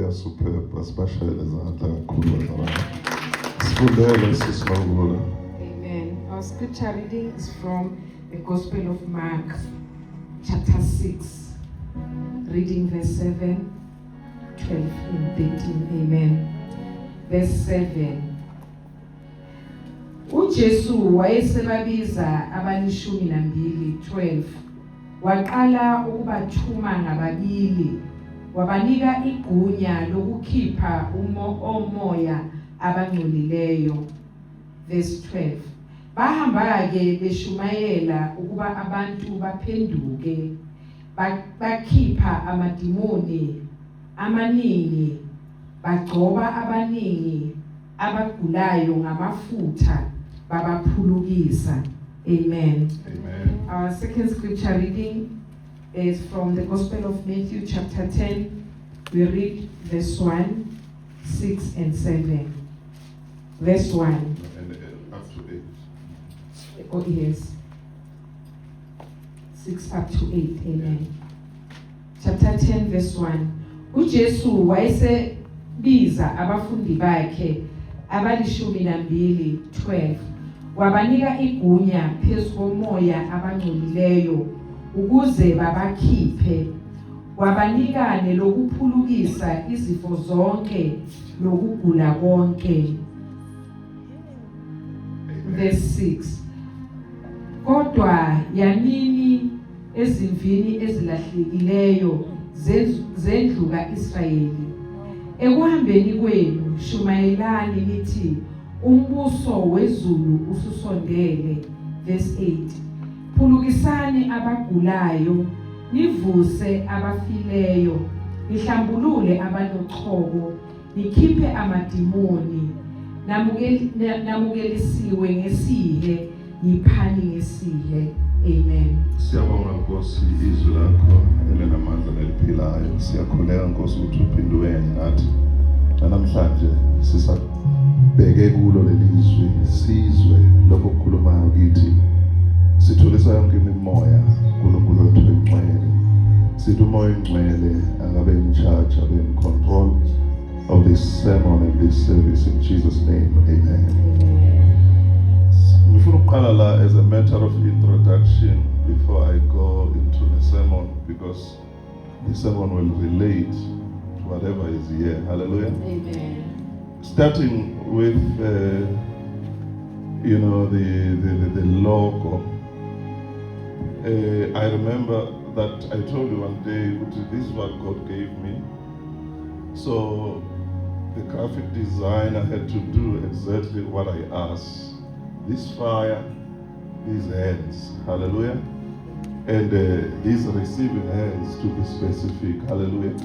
they are superb. Basibashayele izandla kakhulu bazalwane. Sifundele sisinovula. Amen. Our scripture reading is from the Gospel of Mark, chapter 6, reading verse 7, 12 and 13. Amen. Verse 7. uJesu wayesebabiza abalishumi nambili 12 waqala ukubathuma ngababili wabanika igunya lokukhipha omoya abangcolileyo. Verse 12. Bahamba ke beshumayela ukuba abantu baphenduke bakhipha amadimoni amaningi bagcoba abaningi abagulayo ngamafutha babaphulukisa. Amen. Amen. Our second scripture reading is from the Gospel of Matthew chapter 10. We read verse 1, 6 and 7. Verse 1. And up to 8. Oh yes. 6 up to 8. Amen. Chapter 10 verse 1. uJesu wayesebiza abafundi bakhe abalishumi nambili 12 wabanika igunya phezu komoya abangcolileyo ukuze babakhiphe wabanika nelokuphulukisa izifo zonke lokugula konke. Verse 6. Kodwa yanini ezimvini ezilahlekileyo zendlu kaIsrayeli. Ekuhambeni kwenu shumayelani nithi umbuso wezulu ususondele. Verse 8. Phulukisani abagulayo, nivuse abafileyo, nihlambulule abanochoko, nikhiphe amadimoni, namukelisiwe ngesihe, yiphani ngesihe. Amen. Siyabonga Nkosi izwi lakho elinamandla neliphilayo. Siyakhuleka Nkosi ukuthi uphinde nathi. Namhlanje sisabheke kulo lelizwi sizwe lokho okukhulumayo kithi. Sithulisa yonke imimoya uNkulunkulu wethu engcwele. Sithi umoya engcwele angabe in charge, abe in control of this sermon and this service in Jesus' name. Amen. Ngifuna ukuqala la as a matter of introduction before I go into the sermon, because the sermon will relate to whatever is here. Hallelujah. Amen. Starting with the logo. I remember that I told you one day, this is what God gave me. So the graphic designer had to do exactly what I asked. This fire, these hands, hallelujah, and these receiving hands to be specific, hallelujah.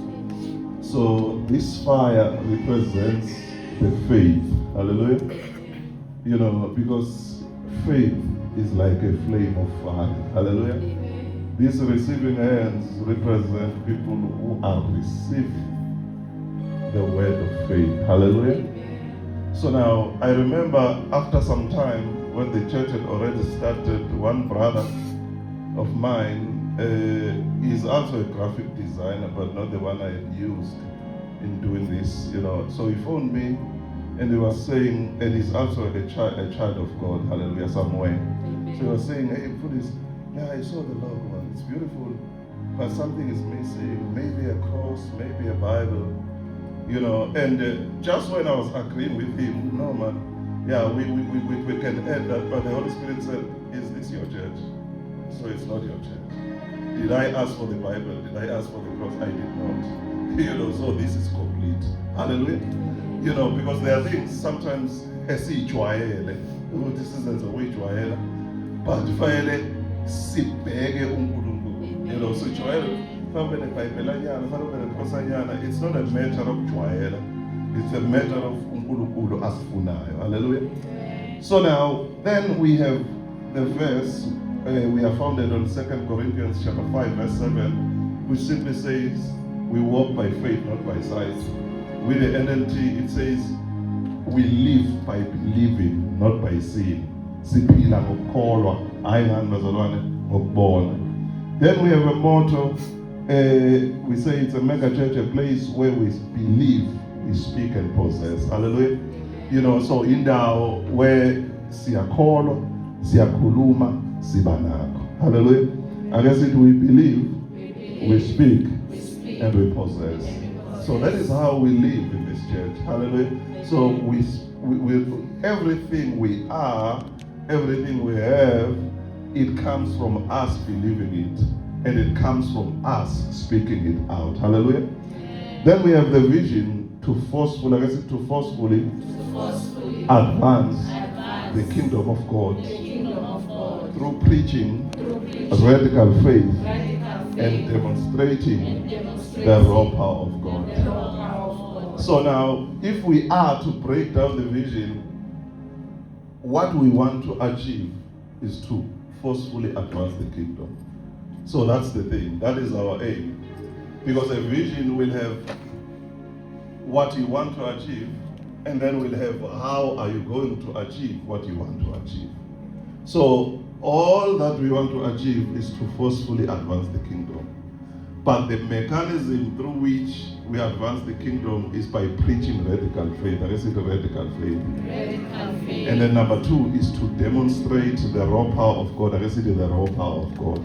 So this fire represents the faith, hallelujah. You know, because faith is like a flame of fire, hallelujah. These receiving hands represent people who are receiving the word of faith, hallelujah. So now, I remember after some time, when the church had already started, one brother of mine is also a graphic designer, but not the one I had used in doing this, you know. So he phoned me, and he was saying, and he's also a child of God, hallelujah, somewhere. So he was saying, hey, yeah, I saw the logo, it's beautiful, but something is missing, maybe a cross, maybe a Bible. You know, and just when I was agreeing with him, no man, yeah, we can add that, but the Holy Spirit said, is this your church? So it's not your church. Did I ask for the Bible? Did I ask for the cross? I did not. You know, so this is complete. Hallelujah. You know, because there are things sometimes, this is a way but finally, you know, so it's not a matter of jwayela, it's a matter of unkulunkulu asifunayo. Hallelujah. So now, then we have the verse, we are founded on 2 Corinthians chapter 5 verse 7, which simply says, we walk by faith, not by sight. With the NLT, it says, we live by believing, not by seeing. Siphila ngokukholwa, hayi ngani bazalwane, ngokubona. Then we have a motto, we say it's a mega church, a place where we believe, we speak and possess. Hallelujah. You know, so indawo where siyakholwa, siyakhuluma, sibanako. Hallelujah. I guess it we believe, we speak, and we possess. So that is how we live in this church. Hallelujah. So we everything we are, everything we have, it comes from us believing it, and it comes from us speaking it out. Hallelujah. Then we have the vision to forcefully advance the kingdom of God through preaching radical faith and demonstrating the raw power of God. So now, if we are to break down the vision, what we want to achieve is to forcefully advance the kingdom. So that's the thing. That is our aim. Because a vision will have what you want to achieve, and then we'll have how are you going to achieve what you want to achieve. So all that we want to achieve is to forcefully advance the kingdom. But the mechanism through which we advance the kingdom is by preaching radical faith. I said radical faith. And then number 2 is to demonstrate the raw power of God. I said the raw power of God.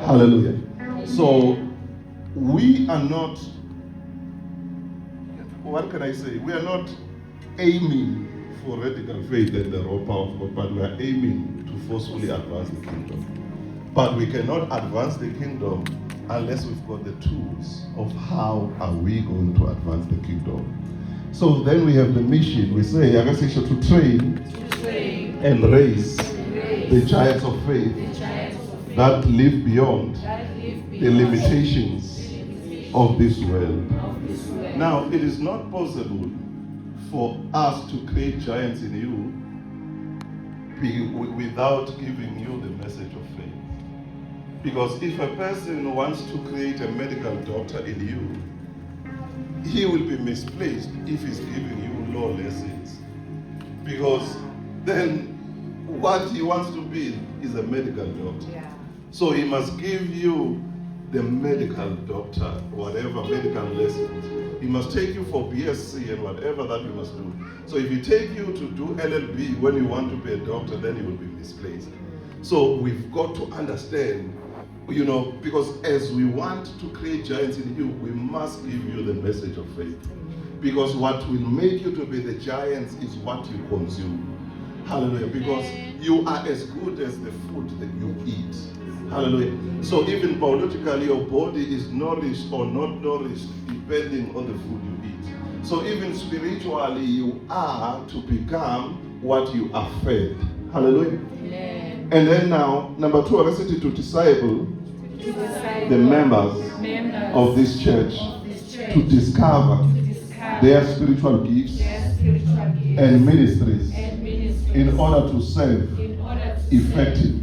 Hallelujah. So we are not, what can I say? We are not aiming for radical faith and the raw power of God, but we are aiming to forcefully advance the kingdom. But we cannot advance the kingdom unless we've got the tools of how are we going to advance the kingdom. So then we have the mission. We say, I guess it's to train and raise the giants of faith that live beyond the limitations of this world. Now, it is not possible for us to create giants in you without giving you the message of faith. Because if a person wants to create a medical doctor in you, he will be misplaced if he's giving you law lessons. Because then what he wants to be is a medical doctor. Yeah. So he must give you the medical doctor, whatever medical lessons. He must take you for BSc and whatever that you must do. So if he take you to do LLB when you want to be a doctor, then you will be misplaced. So we've got to understand, you know, because as we want to create giants in you, we must give you the message of faith. Because what will make you to be the giants is what you consume. Hallelujah. Because you are as good as the food that you eat. Hallelujah. So even biologically, your body is nourished or not nourished depending on the food you eat. So even spiritually, you are to become what you are fed. Hallelujah. Yeah. And then now, number 2, I said to disciple the members of this church to discover their spiritual gifts and ministries in order to serve effectively.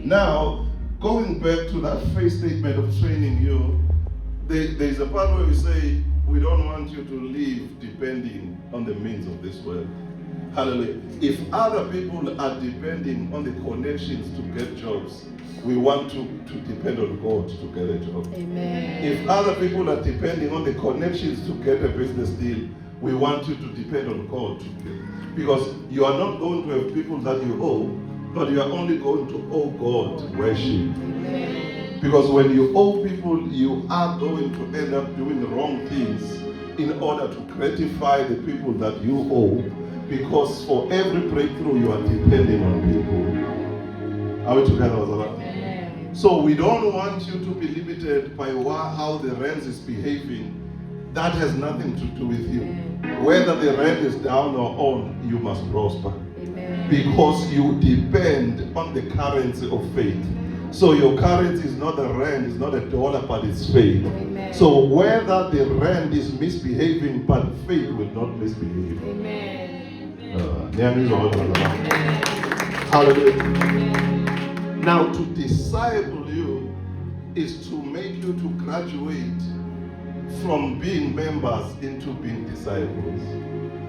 Now, going back to that first statement of training you, there's a part where we say we don't want you to live depending on the means of this world. Hallelujah. If other people are depending on the connections to get jobs, we want to depend on God to get a job. Amen. If other people are depending on the connections to get a business deal, we want you to depend on God to get. Because you are not going to have people that you owe, but you are only going to owe God worship. Amen. Because when you owe people, you are going to end up doing the wrong things in order to gratify the people that you owe. Because for every breakthrough, you are depending on people. Are we together, Wazala? So we don't want you to be limited by how the rent is behaving. That has nothing to do with you. Whether the rent is down or on, you must prosper. Amen. Because you depend on the currency of faith. So your currency is not a rand, it's not a dollar, but it's faith. Amen. So whether the rand is misbehaving, but faith will not misbehave. Amen. Hallelujah. Now to disciple you is to make you to graduate from being members into being disciples.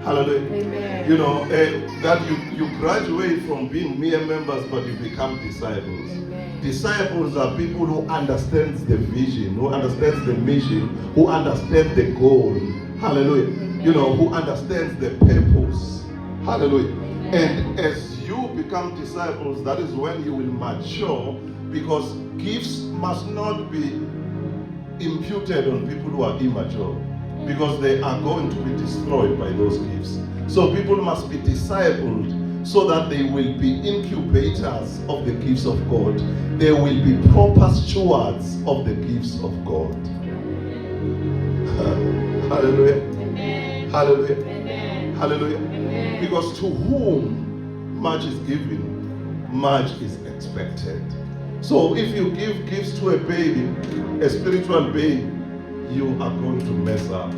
Hallelujah. Amen. You know, that you graduate from being mere members, but you become disciples. Amen. Disciples are people who understands the vision, who understands the mission, who understand the goal. Hallelujah. Amen. You know, who understands the purpose. Hallelujah. Amen. And as you become disciples, that is when you will mature, because gifts must not be imputed on people who are immature, because they are going to be destroyed by those gifts. So people must be discipled so that they will be incubators of the gifts of God. They will be proper stewards of the gifts of God. Hallelujah. Amen. Hallelujah. Amen. Hallelujah. Amen. Because to whom much is given, much is expected. So if you give gifts to a baby, a spiritual baby, you are going to mess up.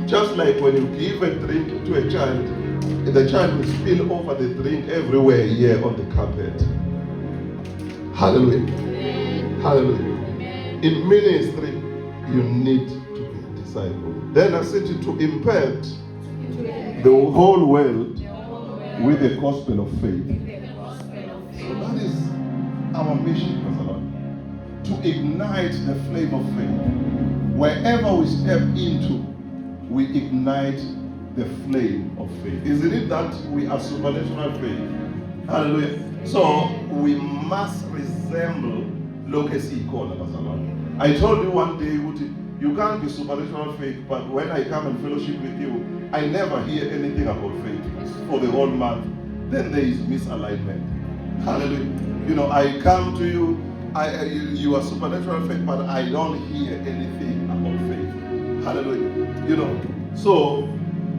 Just like when you give a drink to a child, the child will spill over the drink everywhere here on the carpet. Hallelujah. Amen. Hallelujah. Amen. In ministry, you need to be a disciple. Then I said to impact the whole world with the gospel of faith. So that is our mission, Pastor Lord, to ignite the flame of faith. Wherever we step into, we ignite the flame of faith. Isn't it that we are supernatural faith? Hallelujah. So we must resemble Locust Icona, Pastor Lord. I told you one day, you can't be supernatural faith, but when I come and fellowship with you, I never hear anything about faith for the whole month. Then there is misalignment. Hallelujah. You know, I come to you, you are supernatural faith, but I don't hear anything about faith. Hallelujah. You know, so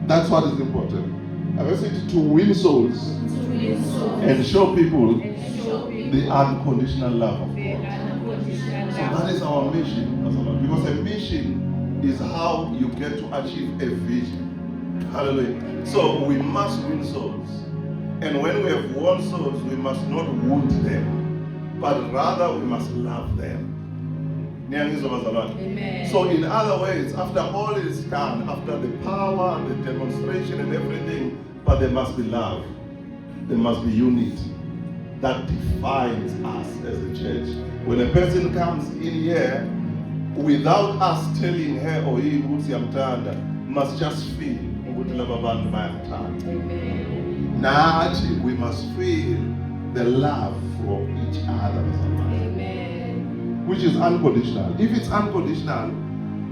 that's what is important. I said to win souls and show people the unconditional love of God. So that is our mission, because a mission is how you get to achieve a vision. Hallelujah. So we must win souls. And when we have won souls, we must not wound them, but rather we must love them. Amen. So in other words, after all is done, after the power, the demonstration and everything, but there must be love. There must be unity that defines us as a church. When a person comes in here, without us telling her or him, must just feel. Amen. Nathi, we must feel the love for each other. Amen. Which is unconditional. If it's unconditional,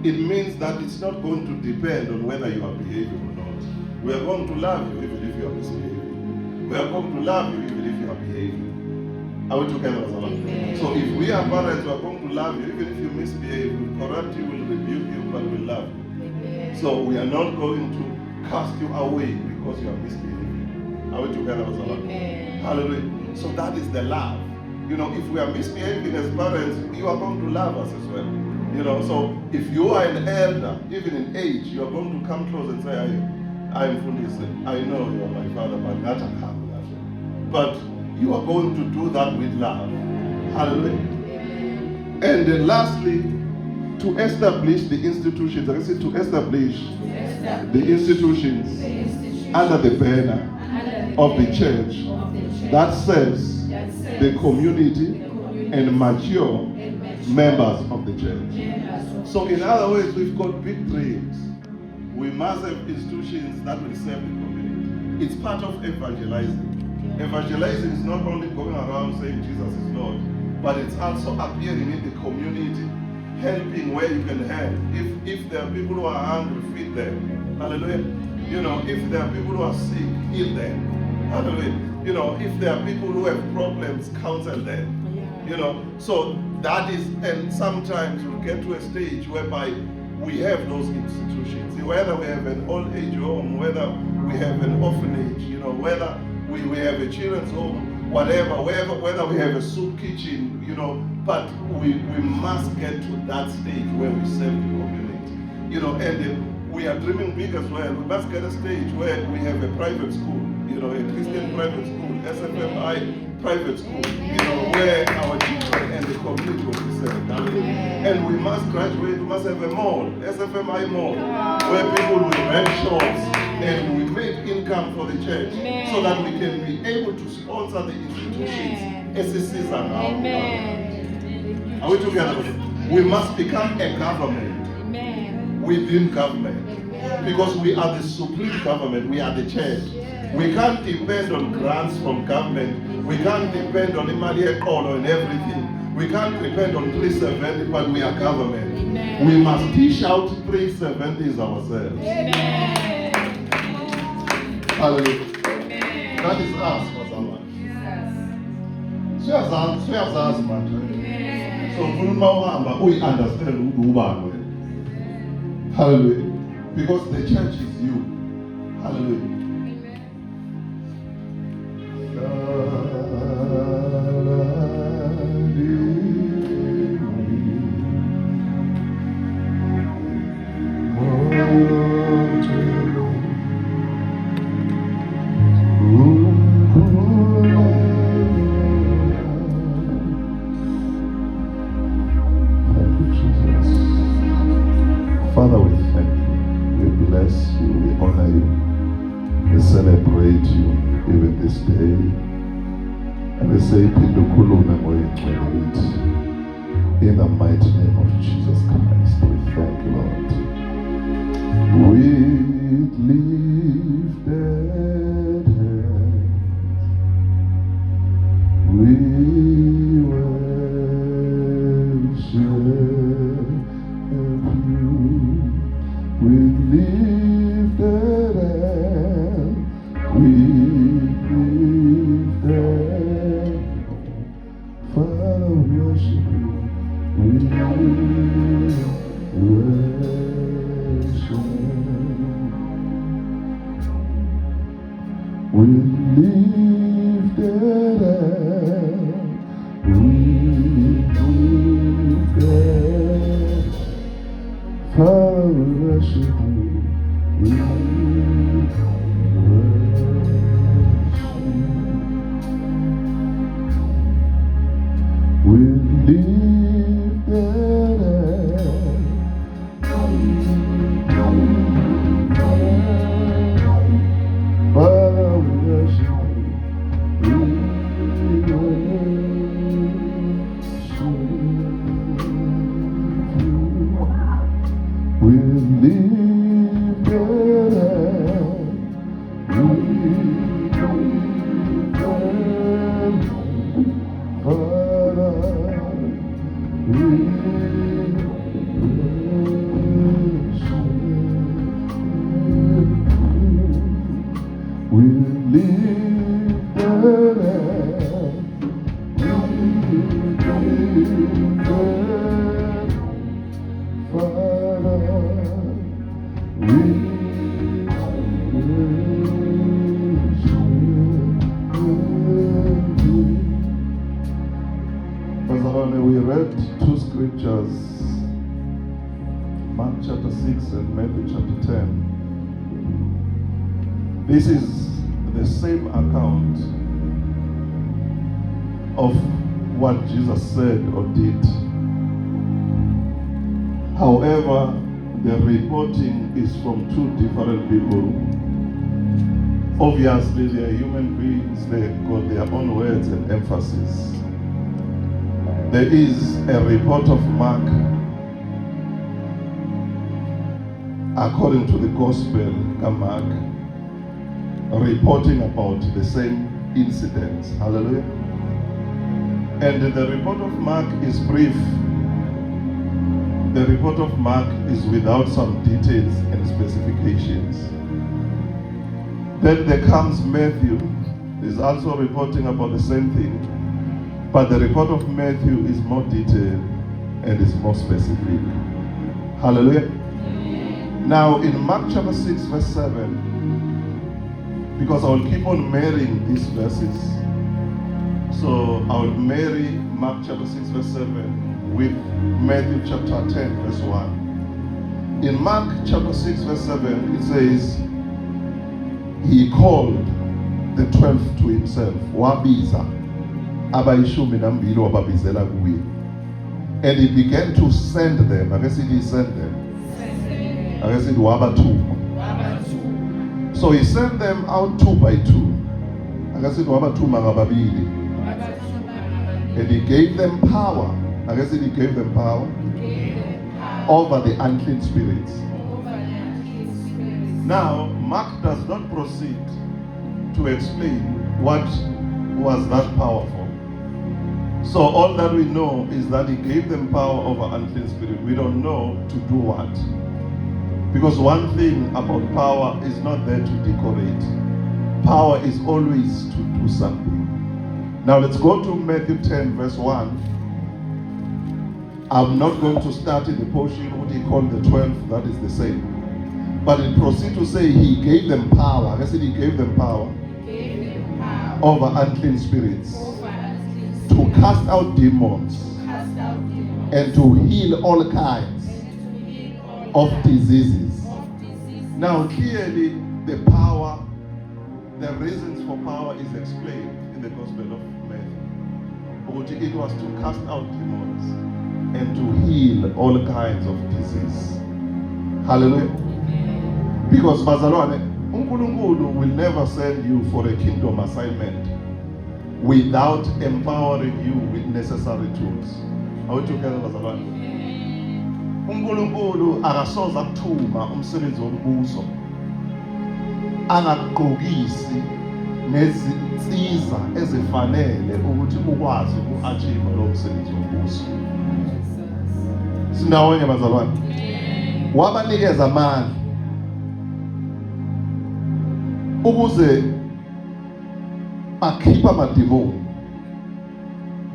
it means that it's not going to depend on whether you are behaving or not. We are going to love you even if you are misbehaving. We are going to love you even if you are behaving. Are we together? Amen. So if we are parents, we are going to love you even if you misbehave. We'll correct you, we'll rebuke you, but we'll love you. Amen. So we are not going to cast you away because you are misbehaving. Are we together? Amen. Hallelujah. So that is the love. You know, if we are misbehaving as parents, you are going to love us as well. You know, so if you are an elder, even in age, you are going to come close and say, I am Fundisi. I know you are my father, but not a couple. But you are going to do that with love. Hallelujah. Amen. And then lastly, to establish the institutions, I said to establish the institutions under the banner of the church that serves the community and mature members of the church. So in other words, we've got big dreams. We must have institutions that will serve the community. It's part of evangelizing. Evangelizing is not only going around saying Jesus is Lord, but it's also appearing in the community, helping where you can help. If there are people who are hungry, feed them. Hallelujah. You know, if there are people who are sick, heal them. Hallelujah. You know, if there are people who have problems, counsel them. You know, so that is, and sometimes we'll get to a stage whereby we have those institutions. Whether we have an old age home, whether we have an orphanage, you know, whether we have a children's home, whatever, whether we have a soup kitchen, you know, but we must get to that stage where we serve the community. You know, and we are dreaming big as well. We must get a stage where we have a private school, you know, a Christian private school, SFMI private school, you know, where our children and the community will be served. And we must graduate, we must have a mall, SFMI mall, where people will rent shops and we make income for the church so that we can be able to sponsor the institutions. Amen. Are we together? We must become a government within government. Because we are the supreme government, we are the church. We can't depend on grants from government. We can't depend on Imali Ekolo and everything. We can't depend on 370, but we are government. Amen. We must dish out 370s ourselves. Amen. Hallelujah. Amen. That is us, Masama. Siyazazi manje. So ufuna uhamba uyi understand ubani. Hallelujah. Because the church is you. Hallelujah. Thank you, Jesus. Father, we thank you. We bless you. We honor you. We celebrate you even this day. And we say, in the mighty name of Jesus Christ, we thank you, Lord. With lifted hands, we worship you. With lifted hands, we lifted. Father, we worship you. We worship. We lifted hands, we lifted. Father, we worship you. We worship. We lifted hands. Father, we worship you. We worship you. We lifted hands. We lifted we read two scriptures, Mark chapter 6 and Matthew chapter 10. This is the same account of what Jesus said or did. However, the reporting is from two different people. Obviously, they are human beings, they got their own words and emphasis. There is a report of Mark according to the Gospel of Mark, reporting about the same incidents. Hallelujah. And the report of Mark is brief. The report of Mark is without some details and specifications. Then there comes Matthew, is also reporting about the same thing. But the report of Matthew is more detailed and is more specific. Hallelujah. Now in Mark chapter 6 verse 7, because I will keep on marrying these verses, so I will marry Mark chapter 6 verse 7 with Matthew chapter 10 verse 1. In Mark chapter 6 verse 7 it says, he called the 12 to himself, wabiza abayishumi nambili wababizela kuye, and he began to send them. I guess he sent them. I guess it wabatuma. So So he sent them out 2 by 2. And he gave them power. I guess he gave them power over the unclean spirits. Now, Mark does not proceed to explain what was that powerful. So all that we know is that he gave them power over unclean spirit. We don't know to do what. Because one thing about power is not there to decorate. Power is always to do something. Now let's go to Matthew 10 verse 1. I'm not going to start in the portion what he called the 12, that is the same. But it proceeds to say he gave them power. I said he gave them power over unclean spirits, to cast out demons, and to heal all kinds of diseases. Now clearly the power, the reasons for power is explained in the Gospel of Matthew. It was to cast out demons and to heal all kinds of disease. Hallelujah. Because bazalwane, uNkulunkulu will never send you for a kingdom assignment without empowering you with necessary tools. Are we together, bazalwane? uNkulunkulu akasoza ukuthuma umsebenzi wombuso angaqokisi nezinsiza ezifanele ukuthi ukwazi uku-achieve lo msebenzi wombuso. Sinawonye bazalwane. Wabanikeza amandla ukuze bakhipha amadimoni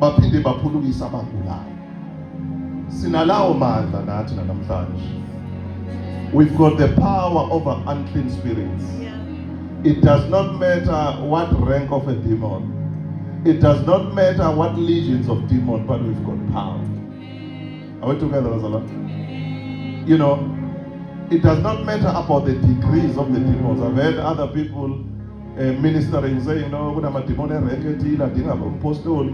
baphinde baphulukise abagulayo. Sinalawo mandla nathi namhlanje. We've got the power over unclean spirits. It does not matter what rank of a demon. It does not matter what legions of demons, but we've got power. Are we together, Bazala? You know, it does not matter about the degrees of the demons. I've heard other people ministering saying, you know, kuna mademon ereketila dinga apostle,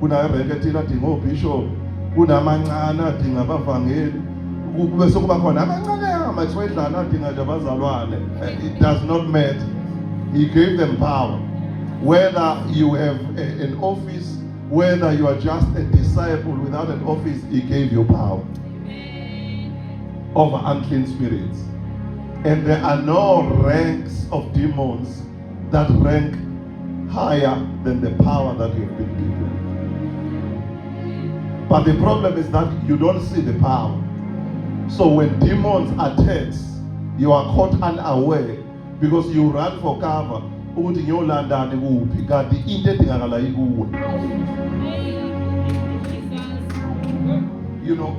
kuna ereketila dinga bishop, kuna mancane dinga abavangeli, bese kuba khona amancane amaswedlana dinga abazalwane. It does not matter. He gave them power. Whether you have an office, whether you are just a disciple without an office, he gave you power over unclean spirits. And there are no ranks of demons that rank higher than the power that you've been given. But the problem is that you don't see the power. So when demons attack, you are caught unaware because you run for cover. Ukuthi ngiyolandana kuphi kanti into edingakala ikuwe. You know,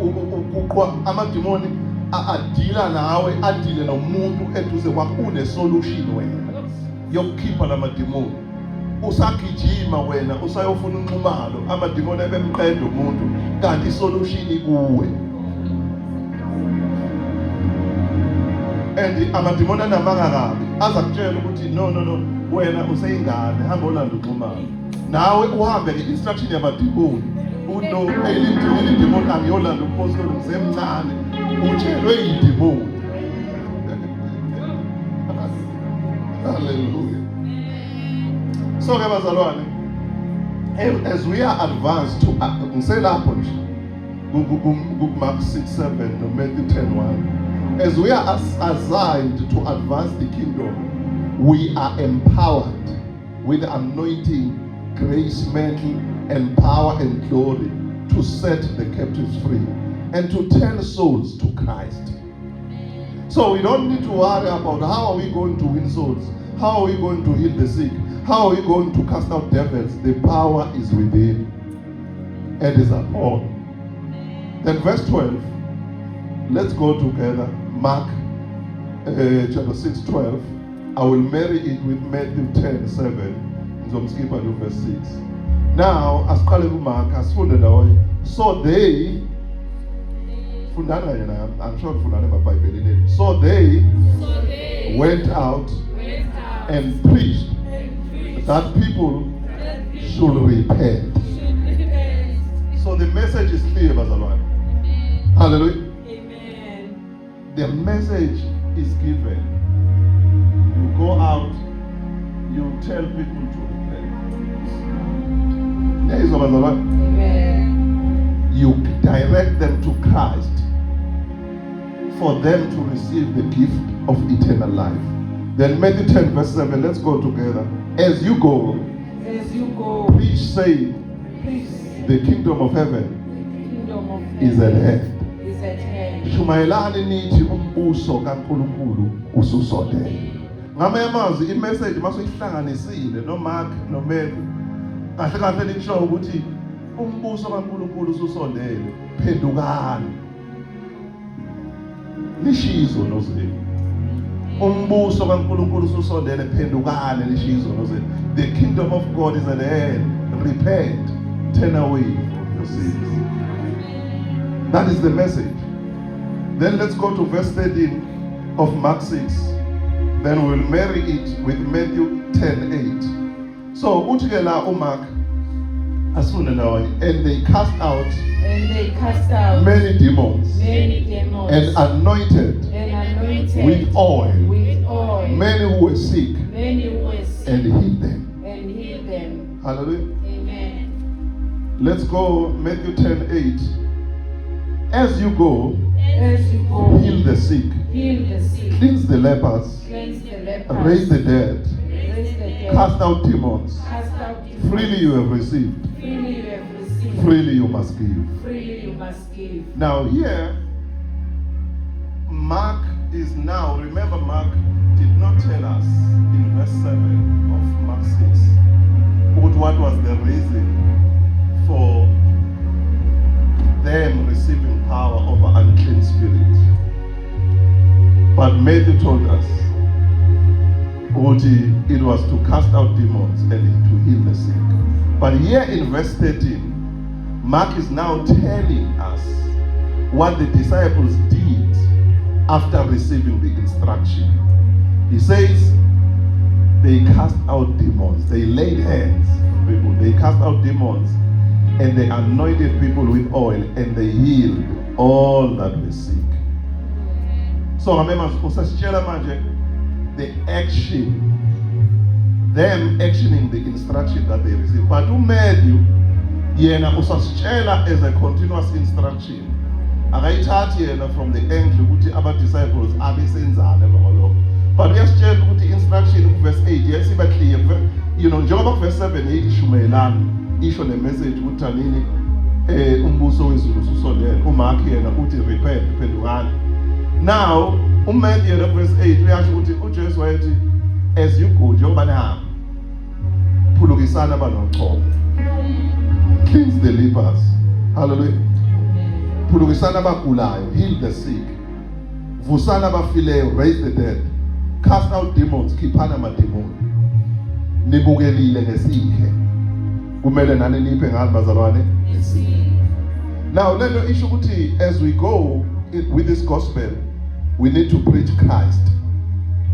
amademoni adila nawe, adile nomuntu eduze kwakho une solution wena yokukhipha lamademoni. Usagijima wena usayofuna unxumalo, amademoni ebemqeda umuntu kanti solution ikuwe. And amademoni anamanga kabi azakutshela ukuthi no wena useyingane hamba olanda uxhumana. Nawe uhambe nge-instruction yamademoni. Uno elindile idemoni angiyolanda umpostoli ngisemncane utshelwe idemoni. Hallelujah. So ke bazalwane, as we are advanced to ngiselapho nje Mark 6:7 no Matthew 10:1, as we are assigned to advance the kingdom, we are empowered with anointing, grace, mantle, and power and glory to set the captives free and to turn souls to Christ. So we don't need to worry about how are we going to win souls, how are we going to heal the sick, how are we going to cast out devils. The power is within and is upon. Then verse 12, let's go together. Mark chapter 6:12. I will marry it with Matthew 10:7. Skip at verse 6. Now, as Mark has funded away, so they, I'm sure so they went out and preached that people should repent. So the message is clear, Bazalwan. Hallelujah. Amen. The message is given. You go out, you tell people to repent. Amen. You direct them to Christ for them to receive the gift of eternal life. Then Matthew 10 verse 7, let's go together. As you go, preach saying, the kingdom of heaven is at hand. Shumayelani nithi umbuso kaNkulunkulu ususondele. Ngamanye amazwi imessage masuyihlanganisile no Mark no Matthew kahle kahle lisho ukuthi umbuso kaNkulunkulu ususondele. Phendukani. Lishizo nozeli. Umbuso kaNkulunkulu ususondele, phendukani lishizo nozeli. The kingdom of God is at hand. Repent. Turn away from your sins. That is the message. Then let's go to verse 13 of Mark 6. Then we'll marry it with Matthew 10:8. So, uthikela uMark asifune nawe, and they cast out many demons and anointed with oil many who were sick and healed them. Hallelujah. Amen. Let's go Matthew 10:8. As you go, heal the sick, cleanse the lepers, raise the dead, cast out demons. Freely you have received, freely you must give. Now here, Mark is now, remember Mark did not tell us in verse 7 of Mark 6 what was the reason for them receiving power over unclean spirits. But Matthew told us it was to cast out demons and to heal the sick. But here in verse 13, Mark is now telling us what the disciples did after receiving the instruction. He says they cast out demons. They laid hands on people. They cast out demons and they anointed people with oil and they healed all that were sick. So remember, the action, them actioning the instruction that they received. But Matthew, yena usasitshela as a continuous instruction. Akayithathi yena from the angle ukuthi aba disciples abesenzana lokho. But uyasitshela ukuthi instruction verse 8 yesiba clear. You know, njengoba verse 7 ithi shumayelani isho le message ukuthi anini umbuso wezulu ususondele. uMark yena uthi repent, phendukani. Now uMatthew yena verse 8 uyasho ukuthi uJesu wayethi as you go njengoba nihamba phulukisana abanochoko, cleanse the lepers, hallelujah, phulukisana abagulayo, heal the sick, vusana abafileyo, raise the dead, cast out demons, khiphana amademoni. Nibukelile ngesikhe, kumele nani niphe ngani bazalwane ngesikhe. Now lento isho ukuthi as we go with this gospel, we need to preach Christ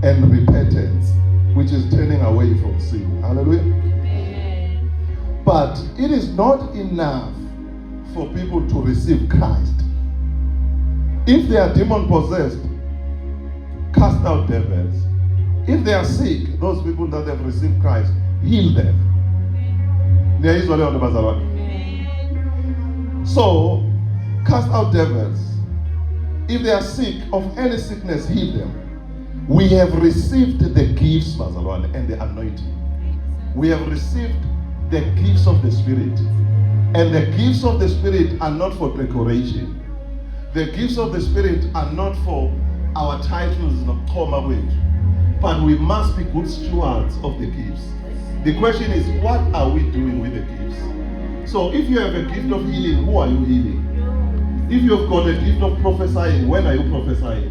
and repentance, which is turning away from sin. Hallelujah. Amen. But it is not enough for people to receive Christ. If they are demon possessed, cast out devils. If they are sick, those people that have received Christ, heal them. So, cast out devils. If they are sick of any sickness, heal them. We have received the gifts, and the anointing. We have received the gifts of the Spirit. And the gifts of the Spirit are not for decoration. The gifts of the Spirit are not for our titles, but we must be good stewards of the gifts. The question is, what are we doing with the gifts? So if you have a gift of healing, who are you healing? If you've got a gift of prophesying, when are you prophesying?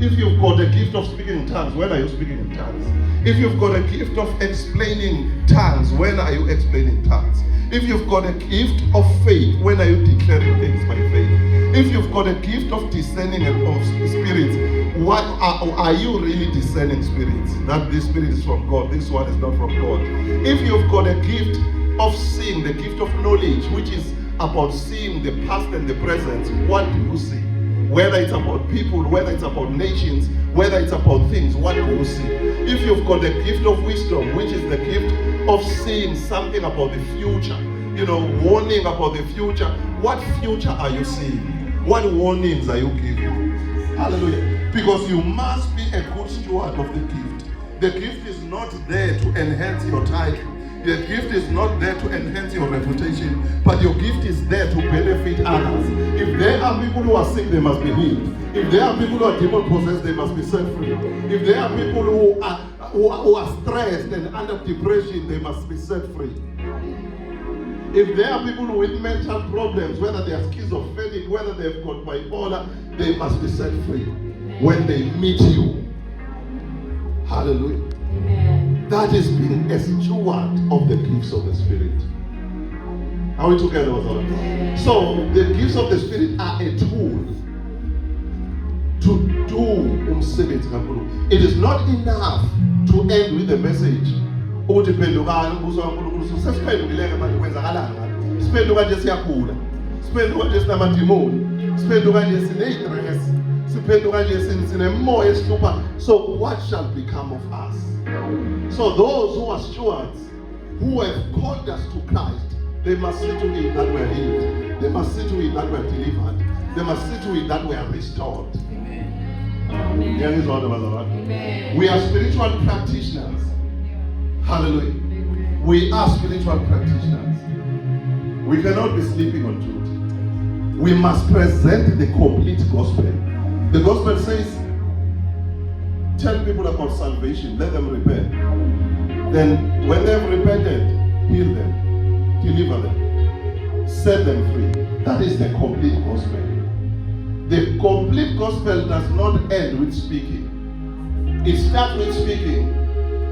If you've got a gift of speaking in tongues, when are you speaking in tongues? If you've got a gift of explaining tongues, when are you explaining tongues? If you've got a gift of faith, when are you declaring things by faith? If you've got a gift of discerning of spirits, what are you really discerning spirits? That this spirit is from God, this one is not from God. If you've got a gift of seeing, the gift of knowledge, which is about seeing the past and the present, what do you see? Whether it's about people, whether it's about nations, whether it's about things, what do you see? If you've got the gift of wisdom, which is the gift of seeing something about the future, warning about the future, what future are you seeing? What warnings are you giving? Hallelujah. Because you must be a good steward of the gift. The gift is not there to enhance your title. The gift is not there to enhance your reputation, but your gift is there to benefit others. If there are people who are sick, they must be healed. If there are people who are demon possessed, they must be set free. If there are people who are stressed and under depression, they must be set free. If there are people with mental problems, whether they are schizophrenic, whether they've got bipolar, they must be set free when they meet you. Hallelujah. Amen. That is being a steward of the gifts of the Spirit. Are we together with us? So the gifts of the Spirit are a tool to do umsebenzi kaNkulunkulu. It is not enough to end with the message. Ukuthi phendukani umbuso kaNkulunkulu sesiphendukileke manje kwenzakalani ngathi. Siphenduka nje siyakhula. Siphenduka nje sinamadimoni. Siphenduka nje sinestress. Siphenduka nje sinemoya esihlupha. So what shall become of us? So those who are stewards, who have called us to Christ, they must see to it that we are healed. They must see to it that we are delivered. They must see to it that we are restored. Amen. Amen. We are spiritual practitioners. Hallelujah. Amen. We are spiritual practitioners. We cannot be sleeping on truth. We must present the complete gospel. The gospel says, tell people about salvation, let them repent. Then when they have repented, heal them, deliver them, set them free. That is the complete gospel. The complete gospel does not end with speaking. It starts with speaking,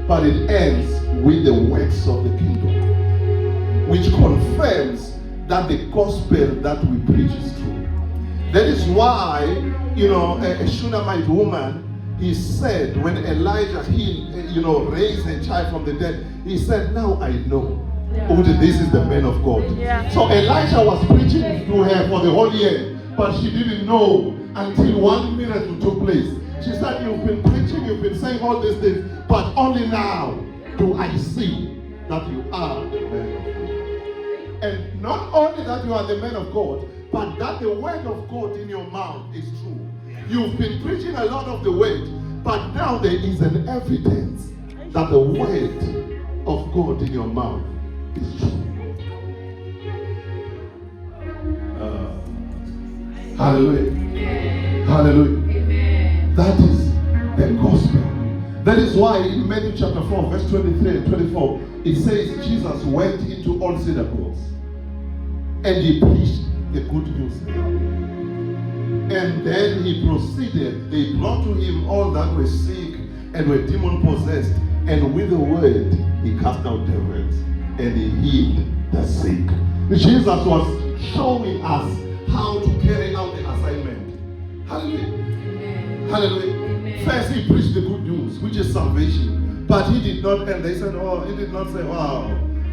but it ends with the works of the kingdom, which confirms that the gospel that we preach is true. That is why, a Shunammite woman, he said, when Elijah raised a child from the dead, he said, now I know. Oh, this is the man of God. Yeah. So Elijah was preaching to her for the whole year, but she didn't know until one miracle took place. She said, you've been preaching, you've been saying all these things, but only now do I see that you are the man of God. And not only that you are the man of God, but that the word of God in your mouth is true. You've been preaching a lot of the word, but now there is an evidence that the word of God in your mouth is true. Hallelujah. Hallelujah. Amen. That is the gospel. That is why in Matthew chapter 4, verse 23 and 24, it says Jesus went into all synagogues and he preached the good news. And then he proceeded. They brought to him all that were sick and were demon possessed, and with the word he cast out devils and he healed the sick. Jesus was showing us how to carry out the assignment. Hallelujah. Amen. Hallelujah. Amen. First he preached the good news, which is salvation. But he did not, and they said, he did not say, wow,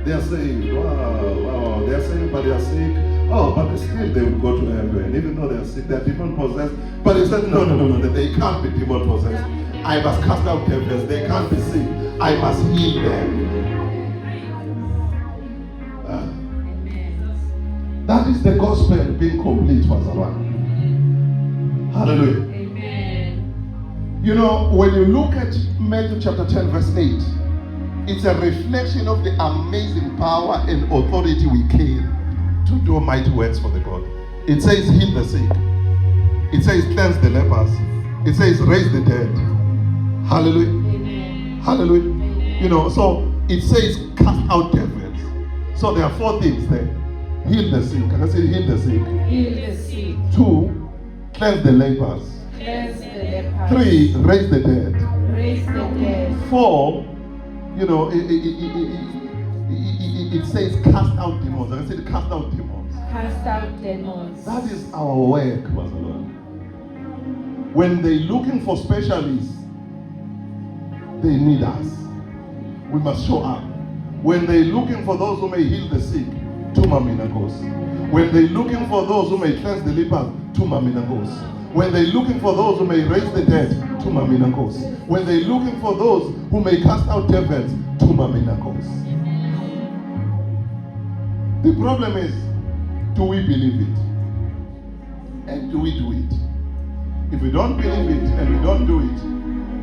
they are saved. Wow, they are saved, but they are sick. Oh, but still they will go to heaven. Even though they are sick, they are demon possessed. But he said, no, they can't be demon possessed. I must cast out devils. They can't be sick. I must heal them. That is the gospel being complete, Pastor. Hallelujah. Amen. When you look at Matthew chapter 10, verse 8, it's a reflection of the amazing power and authority we carry to do mighty works for the God. It says heal the sick. It says cleanse the lepers. It says raise the dead. Hallelujah. Amen. Hallelujah. Amen. So it says cast out devils. So there are 4 things there. Heal the sick. Can I say heal the sick? Heal the sick. 2, cleanse the lepers. Cleanse the lepers. 3, raise the dead. Raise the dead. 4, it says cast out demons. I said cast out demons. Cast out demons. That is our work, Pastor. When they're looking for specialists, they need us. We must show up. When they're looking for those who may heal the sick, Tuma Minagos. When they're looking for those who may cleanse the lepers, Tuma Minagos. When they're looking for those who may raise the dead, thuma mina Nkosi. When they're looking for those who may cast out devils, thuma mina Nkosi. The problem is, do we believe it? And do we do it? If we don't believe it and we don't do it,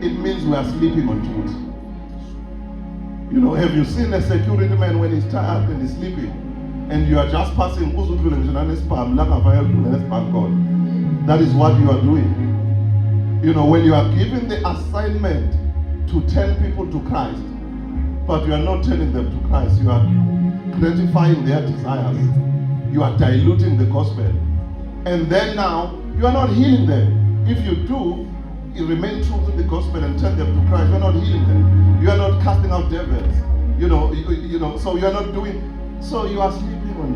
it means we are sleeping on duty. You know, have you seen a security man when he's tired and he's sleeping, and you are just passing? That is what you are doing. You know, when you are given the assignment to turn people to Christ, but you are not turning them to Christ, you are gratifying their desires, you are diluting the gospel, and then now you are not healing them. If you do, you remain true to the gospel and turn them to Christ, you are not healing them. You are not casting out devils. You know, so you are not doing, so you are sleeping on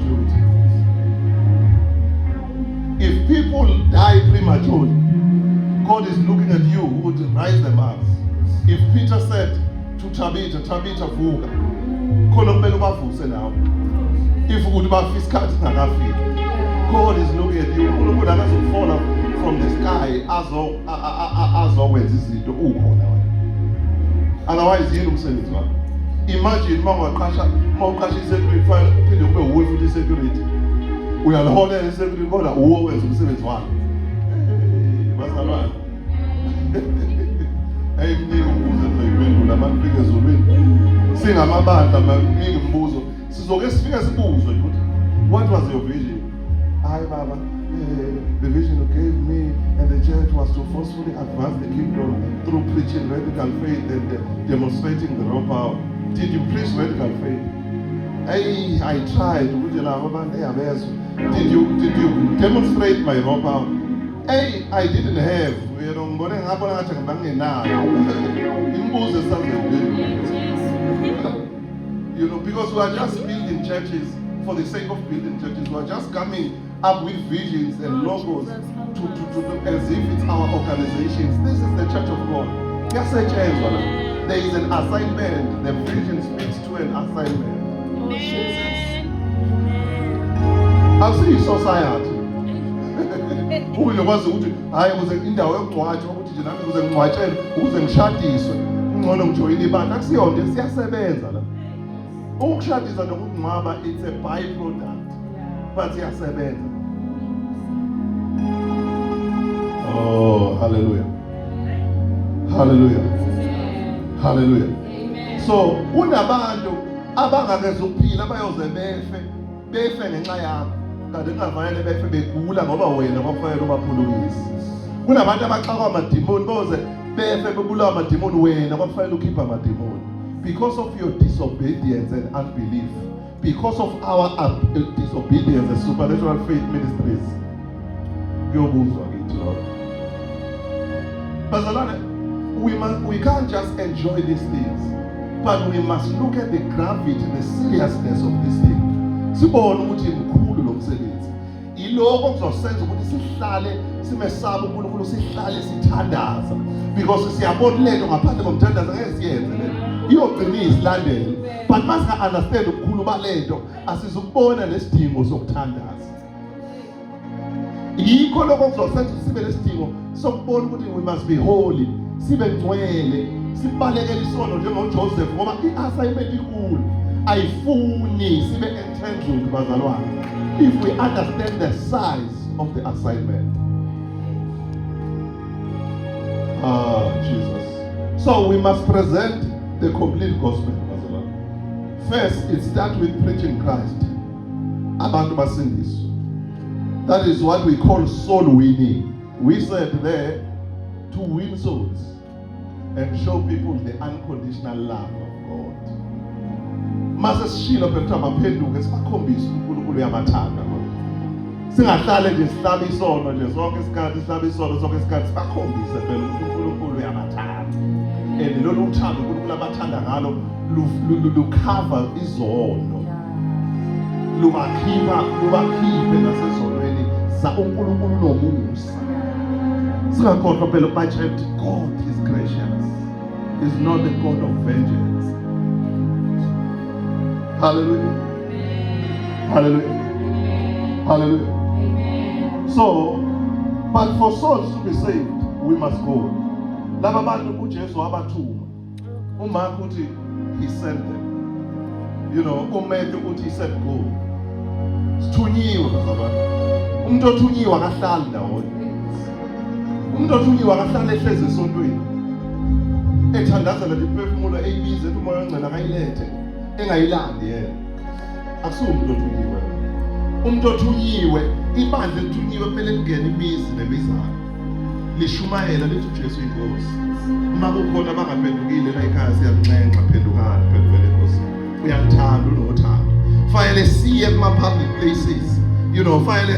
duty. If people die prematurely, God is looking at you who would rise them up. If Peter said to Tabitha, vuka, khona kumele ubavuse nawe. If ukuthi bafisa isikhathi singakafiki, God is looking at you. uNkulunkulu akazofona from the sky azokwenza izinto ukhona wena. Otherwise yini umsebenzi wakho? Imagine mawuqasha i-security file uphinde kube uwe futhi i-security. Uyaliholela i-security kodwa uwo wenza umsebenzi wakho. Bazalwane. Ayimningi umbuzo engizoyiphendula abantu bafike ezulwini. Singamabandla miningi imibuzo. Sizoke sifike sibuzwe ukuthi, what was your vision? Hayi baba, the vision you gave me and the church was to forcefully advance the kingdom through preaching radical faith and demonstrating the raw power. Did you preach radical faith? I tried. Did you demonstrate my raw power? I didn't have. You know, because we are just building churches for the sake of building churches. We are just coming up with visions and logos to as if it's our organizations. This is the church of God. Yes, there is an assignment. The vision speaks to an assignment. I've seen society. Ukuzokwazi ukuthi hayi ukuze indawo yokungcwatshwa ukuthi nje nami ukuze ngingcwatshele ukuze ngishadiswe ngcono ngijoyine ibandla akusiyonto siyasebenza la. Ukushadisa nokungcwaba, it's a byproduct, but siyasebenza. Oh, hallelujah. Hallelujah. Hallelujah. Amen. So kunabantu abangakezuphila abayoze befe ngenxa yakho. Kanti kungafanele befe begula ngoba wena kwafanele ubaphulukise. Kunabantu abaxakwa amadimoni boze befe bebulawa amadimoni wena kwafanele ukhipha amadimoni. Because of your disobedience and unbelief, because of our disobedience and supernatural faith ministries, kuyobuzwa kithi Lord. Bazalwane, we can't just enjoy these things, but we must look at the gravity, the seriousness of this thing. Sibone ukuthi mkhulu lo msebenzi. Iloko kuzosenza ukuthi sihlale simesaba uNkulunkulu, sihlale sithandaza, because siyabona lento ngaphandle komthandaza ngeke siyenze lento. Iyogcina isilandela, but mase understand ubukhulu balento asizukubona lesidingo sokuthandaza. Yikho lokho kuzosenza sibe lesidingo sokubona ukuthi we must be holy, sibe ngcwele, sibalekele isono njengoJoseph ngoba i-assignment inkulu. Ayifuni sibe entangled bazalwane. If we understand the size of the assignment. Jesus. So we must present the complete gospel. First, it starts with preaching Christ. Abantu basindiswa. That is what we call soul winning. We said there to win souls and show people the unconditional love of God. Mase sishilo phela baphenduke sibakhombisa uNkulunkulu uyabathanda. Singahlale nje sihlaba isono nje sonke isikhathi sihlaba isono sonke isikhathi sibakhombise phela uNkulunkulu uyabathanda. And lolu uthando uNkulunkulu abathanda ngalo lukhava izono. Lubakhiphe nasezonweni za uNkulunkulu nomusa. Singakhohlwa phela ubachethi God is gracious. He's not the God of vengeance. Hallelujah. Hallelujah. Hallelujah. Amen. So, but for souls to be saved, we must go. laba bantu uJesu wabathuma. uMark uthi he sent them. You know, uMatthew uthi he said go. Sithunyiwe bazalwane. Umuntu othunyiwe akahlali ndawonye. Umuntu othunyiwe akahlali ehleze esontweni. Ethandazela liphefumulo eyibize ethi umoya ongcwele akayilethe engayilandi yena. Akusiwo umuntu othunyiwe. Umuntu othunyiwe, ibandla elithunyiwe kumele lingene imizi nemizayo. Lishumayela lithi uJesu inkosi. Uma kukhona abangaphendukile la ekhaya siyanxenxa phendukani, phendukele enkosini. Uyathanda unothando. Fanele siye kuma-public places. You know, fanele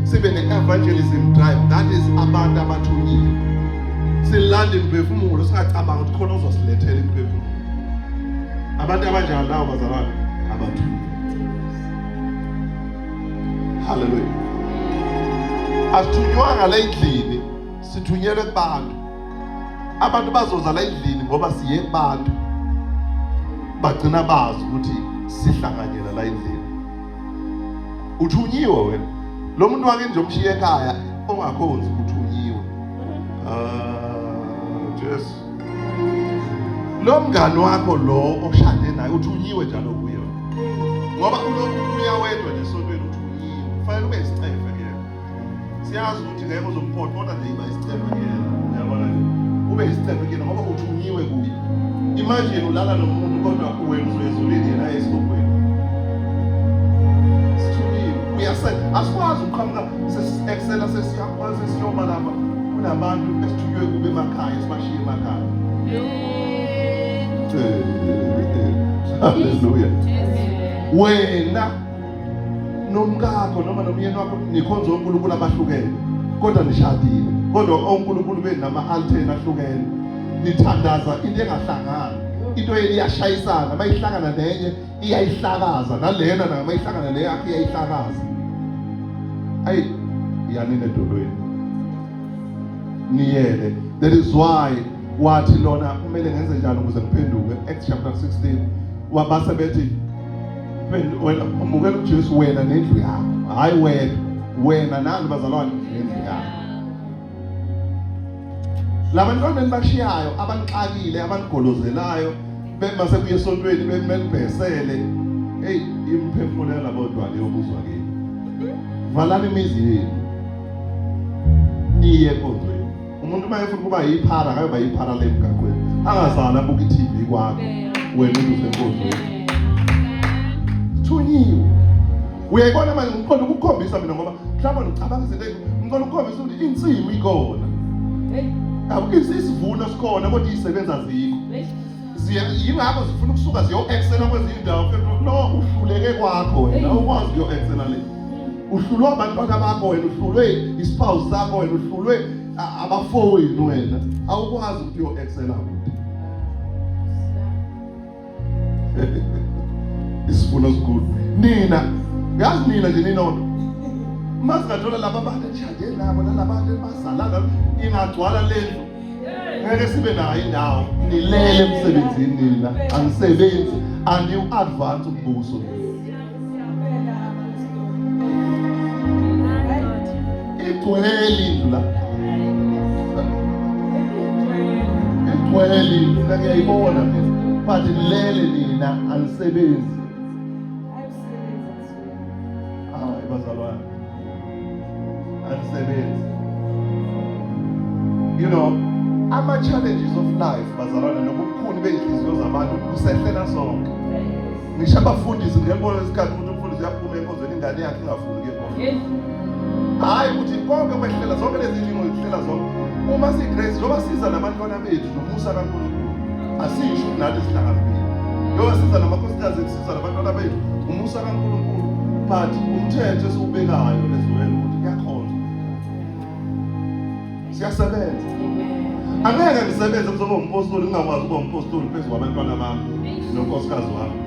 sibe ne-evangelism drive. That is abantu abathunyiwe. Silanda imphefumulo singacabanga ukuthi khona uzosilethela imphefumulo. Abantu abanjani lawo bazalwane? Abathunyiwe. Hallelujah. Asithunywanga la endlini, sithunyelwe kubantu. Abantu bazoza la endlini ngoba siye kubantu. Bagcina bazi ukuthi sihlanganyela la endlini. Uthunyiwe wena. Lo muntu wake nje umshiye ekhaya ongakhonzi uthunyiwe. Jesu. Lo mngani wakho lo oshade naye uthunyiwe njalo kuye. Ngoba uloku uyawedwa nje esontweni uthunyiwe. Kufanele ube isicefe kuyena. Siyazi ukuthi ngeke uzomphoqa kodwa nje iba isicefe kuyena. Uyabona nje? Ube isicefe kuyena ngoba uthunyiwe kuye. Imagine ulala nomuntu kodwa wena uzoyezulini yena esibokweni. Sithunyiwe. Uyasenza. Asikwazi ukuqhamuka sesi-excela sesiyakwazi sesiyoma lapha. Kunabantu esithunywe kube emakhaya sibashiye emakhaya. Hallelujah. Wena nomkakho noma nomyeni wakho nikhonza uNkulunkulu abahlukene kodwa nishadile kodwa uNkulunkulu benama-altar ahlukene nithandaza into engahlangani into iyashayisana mayihlangana nenye iyayihlakaza nalena nayo mayihlangana leyo yakhe iyayihlakaza ayi yanini edolweni niyele. That is why wathi lona kumele ngenze njalo ukuze ngiphenduke. Acts chapter 16 wabase bethi wena umukela uJesu wena nendlu yakho, hayi wena nani bazalwane nendlu yakho. Labantwana enibashiyayo abanixakile abanigolozelayo bemase kuye esontweni bemelibhesele hey imphefumulo yalabodwa leyobuzwa kini. Valani imizi yenu niye enkonzweni. Umuntu mayefuna kuba yiphara akayoba yiphara lemgaqweni. Angazala buka iTV kwakho wena usenkonzweni. Thunyiwe. Uyayibona manje ngiqonda ukukhombisa mina ngoba mhlawumbe ngicabanga izinto ngiqonda ukukhombisa ukuthi insimi ikhona. Isivuno sikhona kodwa izisebenza azikho. Yingakho zifuna ukusuka ziyo-excela kwezinye indawo. No, uhluleke kwakho wena. Awukwazi ukuyo-excela le. Uhlulwe abantwana bakho wena, uhlulwe ispouse sakho wena, uhlulwe abafowenu wena. Awukwazi ukuthi uyo-excela kude. Isivuno sikhulu. Nina, yazi nina nje ninodwa. Masingathola laba bantu enishade nabo nalaba bantu ebazalana ingagcwala lendlu. Ngeke sibe nayo indawo. Nilele emsebenzini nina, anisebenzi, ani-advance umbuso. Igcwele indlu la. Igcwele indlu, ngiyayibona mina. But nilele nina, anisebenzi. Bazalwane. Anisebenzi. You know, ama-challenges of life bazalwane nobukhuni bey'nhliziyo zabantu kusehlela sonke. Ngisho abafundisi ngiyabona isikhathi ukuthi umfundisi uyaphuma enkonzweni ingane yakhe ingafuni ke. Hayi ukuthi konke kwehlela zonke lezi zinto zihlela zonke. Uma sigrace njengoba siza nabantwana bethu nomusa kaNkulunkulu. Asisho ukuthi nathi sihlakaniphile. Njengoba siza namakhosikazi siza nabantwana bethu umusa kaNkulunkulu. But umthetho esiwubekayo ezweni ukuthi kuyakhonza. Siyasebenza. Angeke ngisebenze kuzoba umpostoli ngingakwazi ukuba umpostoli phezu kwabantwana bami nonkosikazi wami.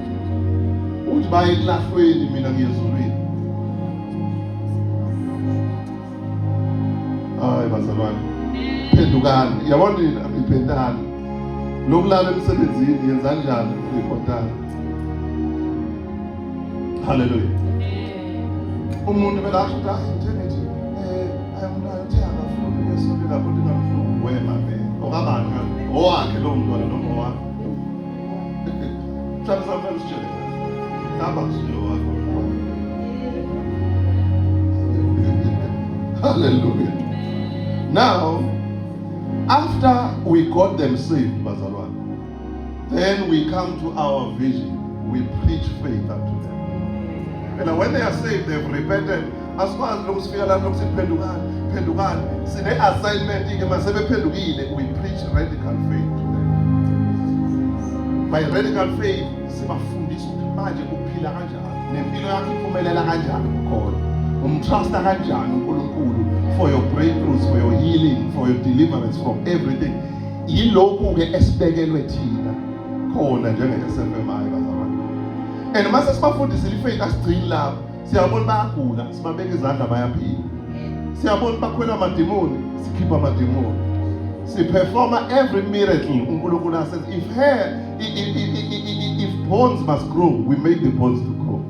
Uthi baye elahlweni mina ngiyezulwini. Hayi bazalwane. Phendukani. Yabona niphendani. Lokulala emsebenzini yenza njani ukuyikhontana. Hallelujah. Umuntu belasho ukuthi nje ayamntwana uthi akafuni esonto lapho ndingafuni wema vele. Okabani owakhe lo mntwana noma owakhe. Mhlawumbe samfela sitshele. Hamba kusuyo wakho. Hallelujah. Now, after we got them saved, bazalwane, then we come to our vision. We preach faith unto them. And when they are saved, they've repented. As far as those feel like pendukani, see the assignment, we preach radical faith to them. By radical faith, sibafundisa ukuthi manje uphila kanjani, nempilo yakho iphumelela kanjani kukhona. Umtrusta kanjani uNkulunkulu for your breakthroughs, for your healing, for your deliverance from everything. Yilokhu ke esibekelwe thina khona njenge-SFMI bazalwane. And mase sibafundisa ifaith asigcini lapho. Siyabona bayagula, sibabeka izandla bayaphila. Siyabona bakhwela amadimoni, sikhipha amadimoni. Siperforma every miracle uNkulunkulu says if bones must grow, we make the bones to grow.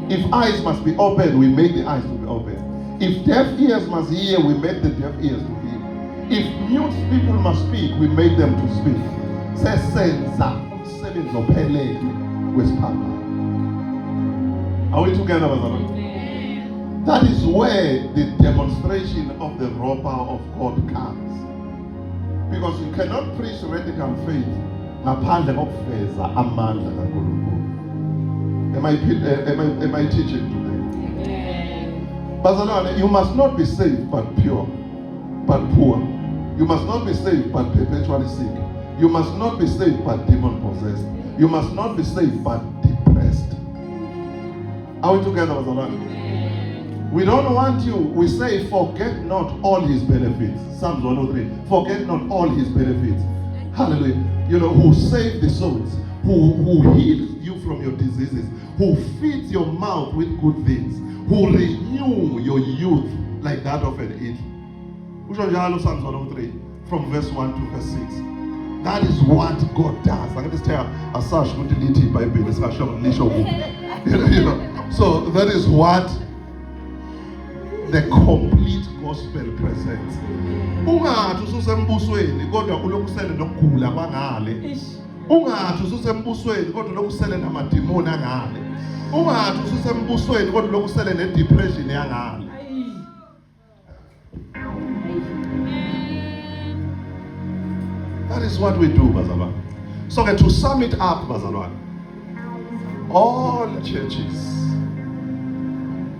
If eyes must be open, we make the eyes to be open. If deaf ears must hear, we make the deaf ears to hear. If mute people must speak, we make them to speak. Sesenza umsebenzi ophelele wesiphala. Are we together, bazalwane? That is where the demonstration of the raw power of God comes. Because you cannot preach radical faith ngaphandle kokuveza amandla kaNkulunkulu. Am I teaching today? Bazalwane, you must not be saved but pure, but poor. You must not be saved but perpetually sick. You must not be saved but demon possessed. You must not be saved but depressed. Are we together, bazalwane? We don't want you. We say, forget not all his benefits. Psalms 103. Forget not all his benefits. Hallelujah. You know, who saved the souls, who heals you from your diseases, who feeds your mouth with good things, who renew your youth like that of an eagle. Psalms 103, from verse 1 to verse 6. That is what God does. I'm going to tell Asash, so that is what the complete gospel presents. Ungathi ususembusweni kodwa ulokusele nokugula kwangale. Ungathi ususembusweni kodwa ulokusele namadimoni angale. Ungathi ususembusweni kodwa ulokusele nedepression yangale. That is what we do, bazalwane. So to sum it up, bazalwane, all churches,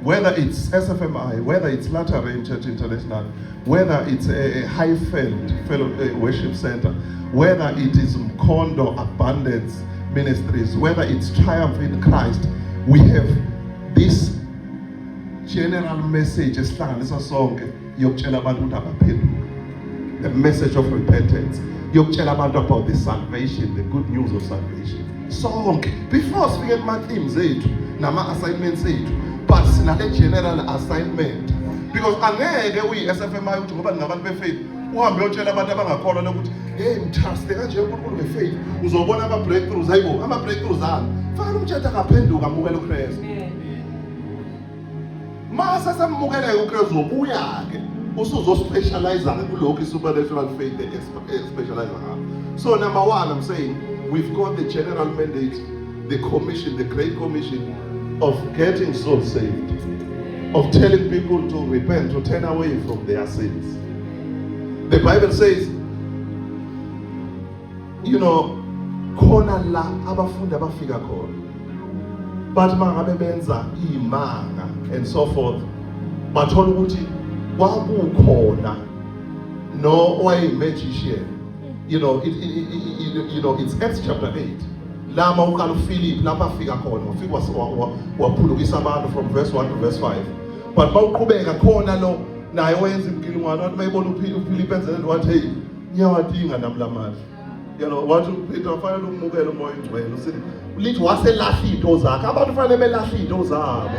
whether it's SFMI, whether it's Latter Rain Church International, whether it's a Highfield Worship Center, whether it is Mkondo Abundance Ministries, whether it's Triumph in Christ, we have this general message, the message of repentance. About the salvation, the good news of salvation. So, before speaking about themes, nama assignments, but it's not a general assignment. Because angeke we SFMI uthi ngoba ngabantu befaith uhambe utshela abantu abangakholwa lokuthi hey mthaste kanje uNkulunkulu ngefaith uzobona ama breakthroughs hayibo ama breakthroughs ani fanele umthetha akaphenduka amukele uKristu. Mase samukele uKristu ubuya ke usuzo specialize kulokho supernatural faith specialize. So number one, I'm saying we've got the general mandate, the commission, the great commission of getting souls saved, of telling people to repent, to turn away from their sins. The Bible says, you know, khona la abafundi abafika khona but mangabe benza imanga and so forth, bathola ukuthi kwakukhona no magician. You know, it's Acts chapter 8. Lama uqala uPhilip lapha afika khona wafika waphulukisa abantu from verse 1 to verse 5. But mawuqhubeka khona lo naye wenza imgilingwane wathi mayibona uPhilip enzele wathi hey ngiyawadinga nami lamandla. You know, wathi uPeter fanele umukele umoya ongcwele usithi lithi waselahla into zakhe abantu fanele belahla into zabo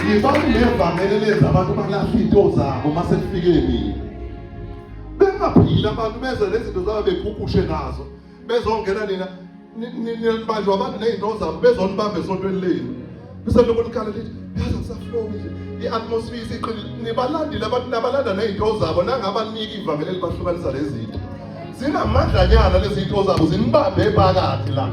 Yibani nevameleleza abantu balahla into zabo mase kufike mina. Bengaphila abantu beze lezi zinto zabo beguqushe nazo. Bezongena nina nibanjwa abantu nezinto zabo bezonibamba esontweni lenu. Bese lokho likhala lithi yazi kusaflow i-atmosphere isiqinile. Nibalandile abantu nabalanda ney'nto zabo nangabaniki ivangeli elibahlukanisa lezi zinto. Zinamadlanyana lezi zinto zabo zinibambe phakathi la.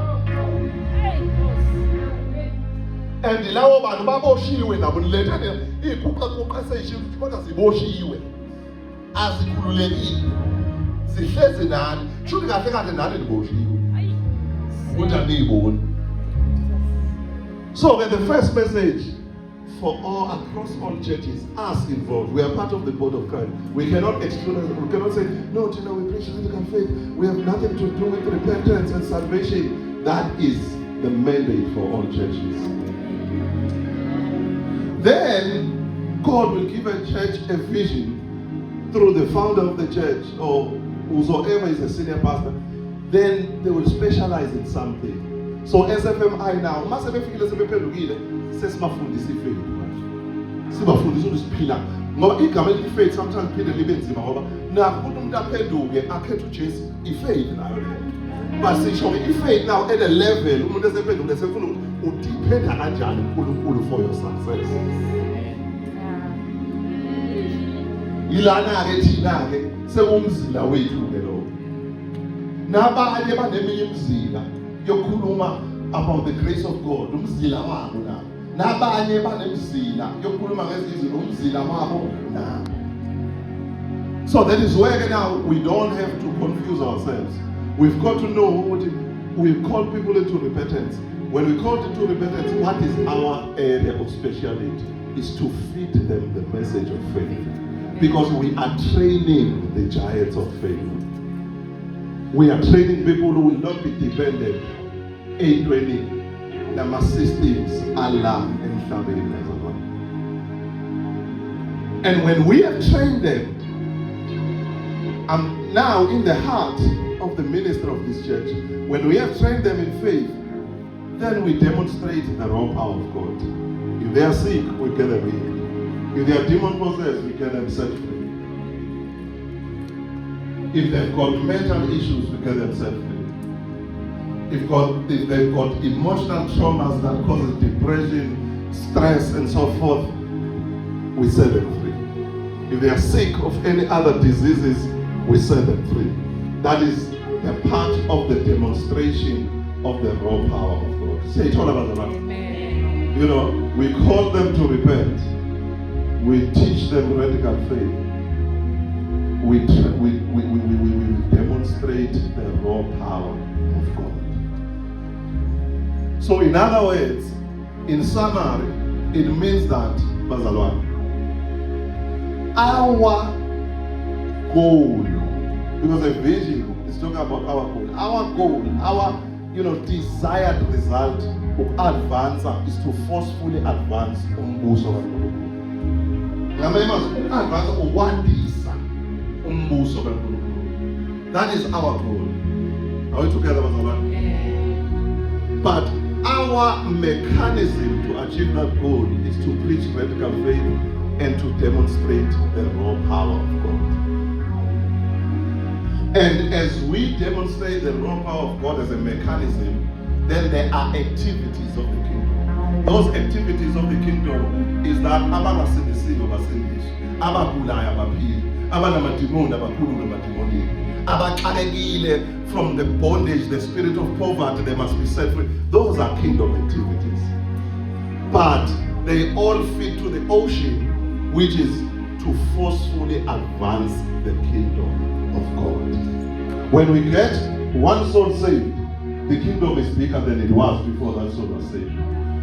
And lawo bantu baboshiwe nabo nilethane iy'quqaquqa eseyishiwe kodwa ziboshiwe. Azikhululekile. Zihlezi nani. Shuthi kahle kahle nani niboshiwe. Ukuthi aniyiboni. So the first message for all across all churches, us involved, we are part of the body of Christ. We cannot exclude us. We cannot say, no, we preach critical faith. We have nothing to do with repentance and salvation. That is the mandate for all churches. Then God will give a church a vision through the founder of the church or whosoever is a senior pastor. Then they will specialize in something. So SFMI now, mase befikile sebephendukile sesibafundisa ifaith manje. Sibafundisa ukuthi siphila. Ngoba igama elithi faith sometimes liphinde libe nzima ngoba nakho umuntu aphenduke akhethe uJesu ifaith nayo leyo. Basisho ifaith now at a level umuntu esephendukile sefuna udependa kanjani uNkulunkulu for your success. Ilana ke thina ke sekumzila wethu ke lo. Nabanye baneminye imizila yokukhuluma about the grace of God, umzila wabo nabo. Nabanye banemzila yokukhuluma ngezinto umzila wabo nabo. So that is where now we don't have to confuse ourselves. We've got to know what we call people into repentance. When we call into repentance, what is our area of speciality? Is to feed them the message of faith. Because we are training the giants of faith. We are training people who will not be dependent A20 nama systems Allah emhlabeni. And when we have trained them, I'm now in the heart of the minister of this church. When we have trained them in faith, then we demonstrate the raw power of God. If they are sick, we get them healed. If they are demon possessed, we get them set free. If they've got mental issues, we get them set free. If they've got emotional traumas that causes depression, stress, and so forth, we set them free. If they are sick of any other diseases, we set them free. That is a part of the demonstration of the raw power of God. Say it all about that. You know, we call them to repent. We teach them radical faith. We demonstrate the raw power of God. So in other words, in summary, it means that, Bazalwan, our goal, because a vision is talking about our goal, our desired result of advance is to forcefully advance umbuso kaNkulunkulu. That is our goal. Are we together, Bazalwan? But our mechanism to achieve that goal is to preach radical faith and to demonstrate the raw power of God. And as we demonstrate the raw power of God as a mechanism, then there are activities of the kingdom. Those activities of the kingdom is that abangasilisile basindiswe, abagulayo abaphile, abanamadimoni abakhulule emadimoni, abaxakekile from the bondage, the spirit of poverty, they must be set free. Those are kingdom activities. But they all fit to the ocean, which is to forcefully advance the kingdom of God. When we get one soul saved, the kingdom is bigger than it was before that soul was saved.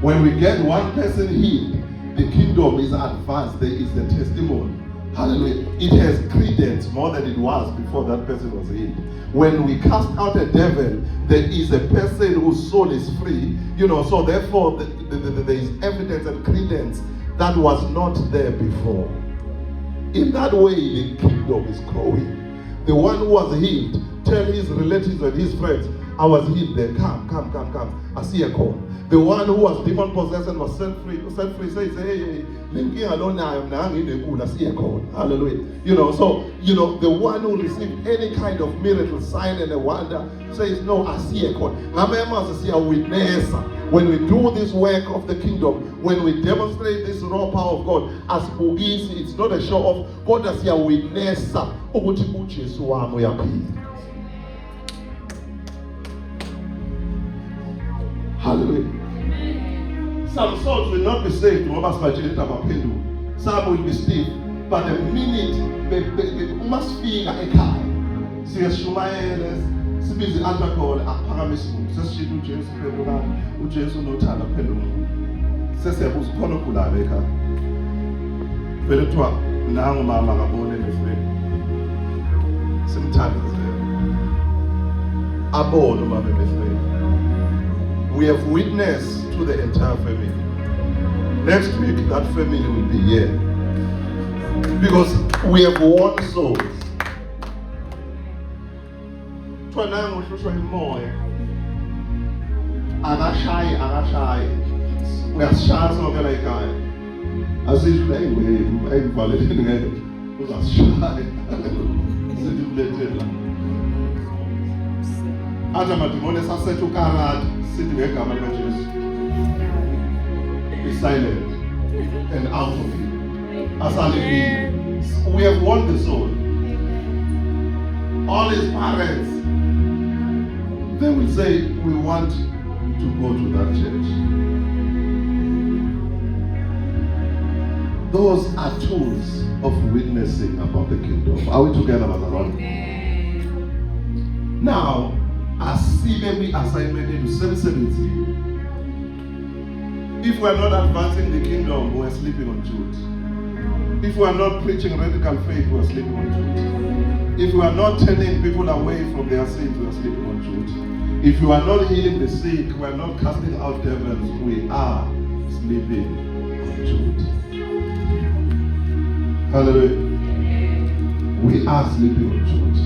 When we get one person healed, the kingdom is advanced. There is the testimony. Hallelujah. It has credence more than it was before that person was healed. When we cast out a devil, there is a person whose soul is free. So therefore there is evidence and credence that was not there before. In that way, the kingdom is growing. The one who was healed, tell his relatives and his friends, I was hid there. Come. I see a call. The one who was demon possessed and was set free says, hey, I see a call. Hallelujah. So, the one who received any kind of miracle, sign and a wonder says, no, I see a call. How many of us see a witness? When we do this work of the kingdom, when we demonstrate this raw power of God, as Bugis, it's not a show off. God does see a witness. Hallelujah. Some souls will not be saved. Some will be stiff. But the minute they must feel a car. See a Shumaeles, Sibizi Alcohol, a Paramism, Session, James Pedula, Ujames Notana Pedum. Sesabus Ponocula Beca. Venetua, now Mama Bone and Free. Sometimes there. Aboard Mama Free. We have witnessed to the entire family. Next week, that family will be here. Because we have won souls. We are shy, so like as if I'm validating it. We are shy. Adamatimone said to Karad, sitting here, be silent and out of it. As I live, we have won the soul. All his parents, they will say, we want to go to that church. Those are tools of witnessing about the kingdom. Are we together, Brother? Now, as see every assignment into 770. If we are not advancing the kingdom, we are sleeping on truth. If we are not preaching radical faith, we are sleeping on truth. If we are not turning people away from their sins, we are sleeping on truth. If you are not healing the sick, we are not casting out devils, we are sleeping on truth. Hallelujah. We are sleeping on truth.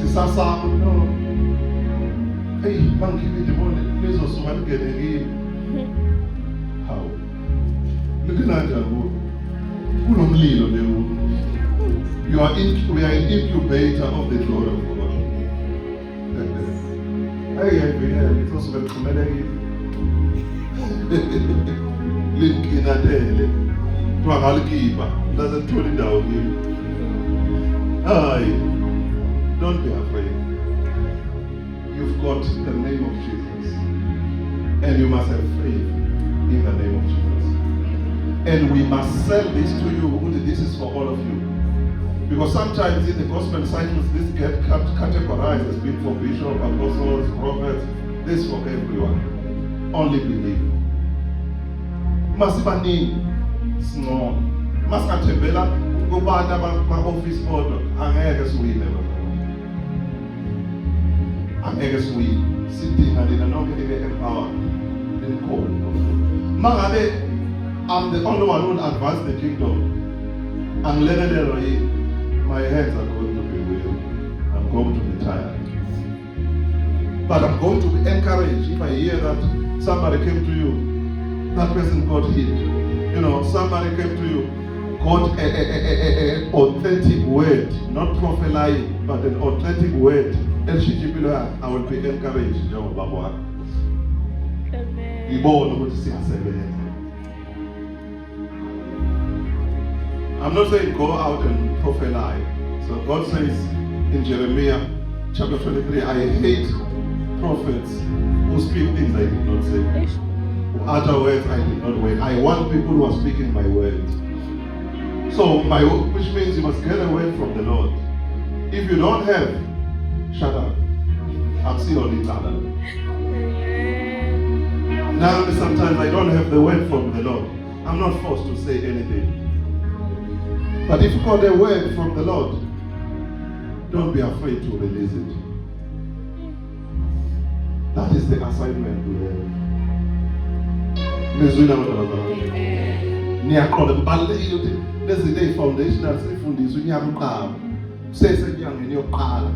Sasa no. Hey, monkey with the money. Please also want to get it. How? Look at that. We are an incubator of the glory of God. Hey, it's also a comedy. Link in a day. To a housekeeper doesn't turn it down here. Aye. Don't be afraid. You've got the name of Jesus. And you must have faith in the name of Jesus. And we must sell this to you. This is for all of you. Because sometimes in the gospel cycles, this gets categorized as being for bishops, apostles, prophets. This is for everyone. Only believe. Masibani small. Maskatebela go back to my office order. Angeke suwile. Angeke suwile. Sitting and in another empowered. In cold. Magabe, I'm the only one who will advance the kingdom. And literally, my hands are going to be weak. I'm going to be tired. But I'm going to be encouraged if I hear that somebody came to you, that person got healed. Somebody came to you, got an authentic word, not prophesying, but an authentic word. I will be encouraged. I'm not saying go out and prophesy. So God says in Jeremiah chapter 23, I hate prophets who speak things I did not say. Who utter words I did not wait. I want people who are speaking my word. So which means you must get a word from the Lord. If you don't have, shut up. I'm still on each other. Now sometimes I don't have the word from the Lord. I'm not forced to say anything. But if you got a word from the Lord, don't be afraid to release it. That is the assignment we have. There's a day foundation that's funding. sesenyangeni yokuqala,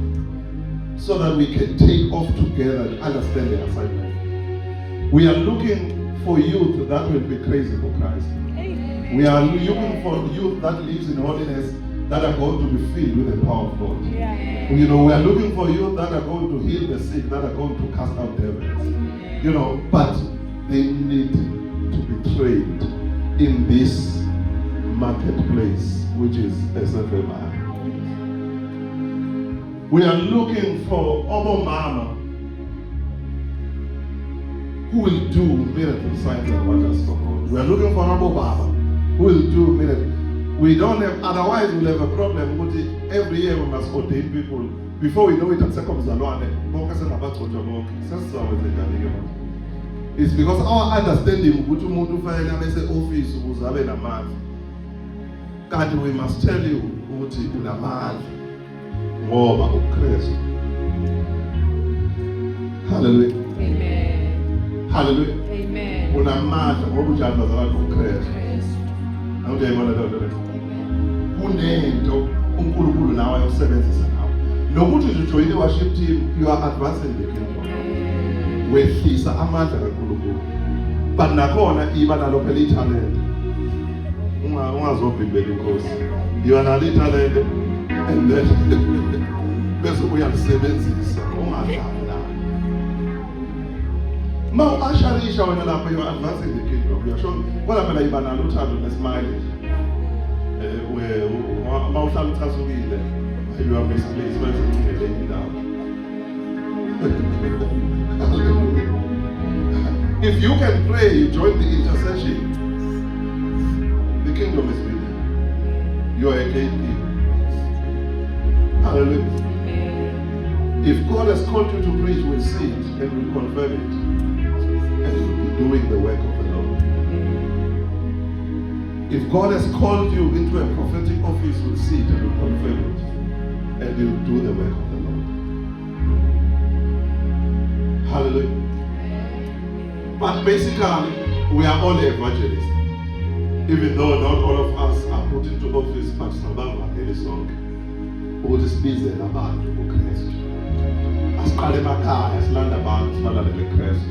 so that we can take off together and understand the assignment. We are looking for youth that will be crazy for Christ. We are looking for youth that lives in holiness, that are going to be filled with the power of God. We are looking for youth that are going to heal the sick, that are going to cast out devils. But they need to be trained in this marketplace, which is SFMI. We are looking for Obo Mama who will do miracle signs and wonders for God. We are looking for Obo Baba who will do miracles. We don't have, otherwise we'll have a problem. Every year we must ordain people. Before we know it, it's because our understanding God, we must tell you hallelujah. Amen. Hallelujah. Amen. Kunento uNkulunkulu nawe ayosebenzisa nawe. Nokuthi ujoin worship team, you are advancing the kingdom. Wehlisa amandla kaNkulunkulu. But nakhona iba nalo phela italent. Ungazobhimbela inkosi. You are nalo italent and then bese uyalisebenzisa ungadlali nayo. Ma uasharisha wena lapha, you are advancing the kingdom. You are showing kodwa phela iba nalo uthando nesmile. You are misplaced, but it's laying down. If you can pray, you join the intercession. The kingdom is with you. You are a gatekeeper. Hallelujah. If God has called you to preach, we'll see it and we'll confirm it. And we'll be doing the work of the Lord. If God has called you into a prophetic office, we'll see it and we'll confirm it. And we'll do the work of the Lord. Hallelujah. But basically, we are all evangelists. Even though not all of us are put into office, but some of us are song. What is busy about Christ? Asiqale emakhaya silanda abantu sibalandele Christ.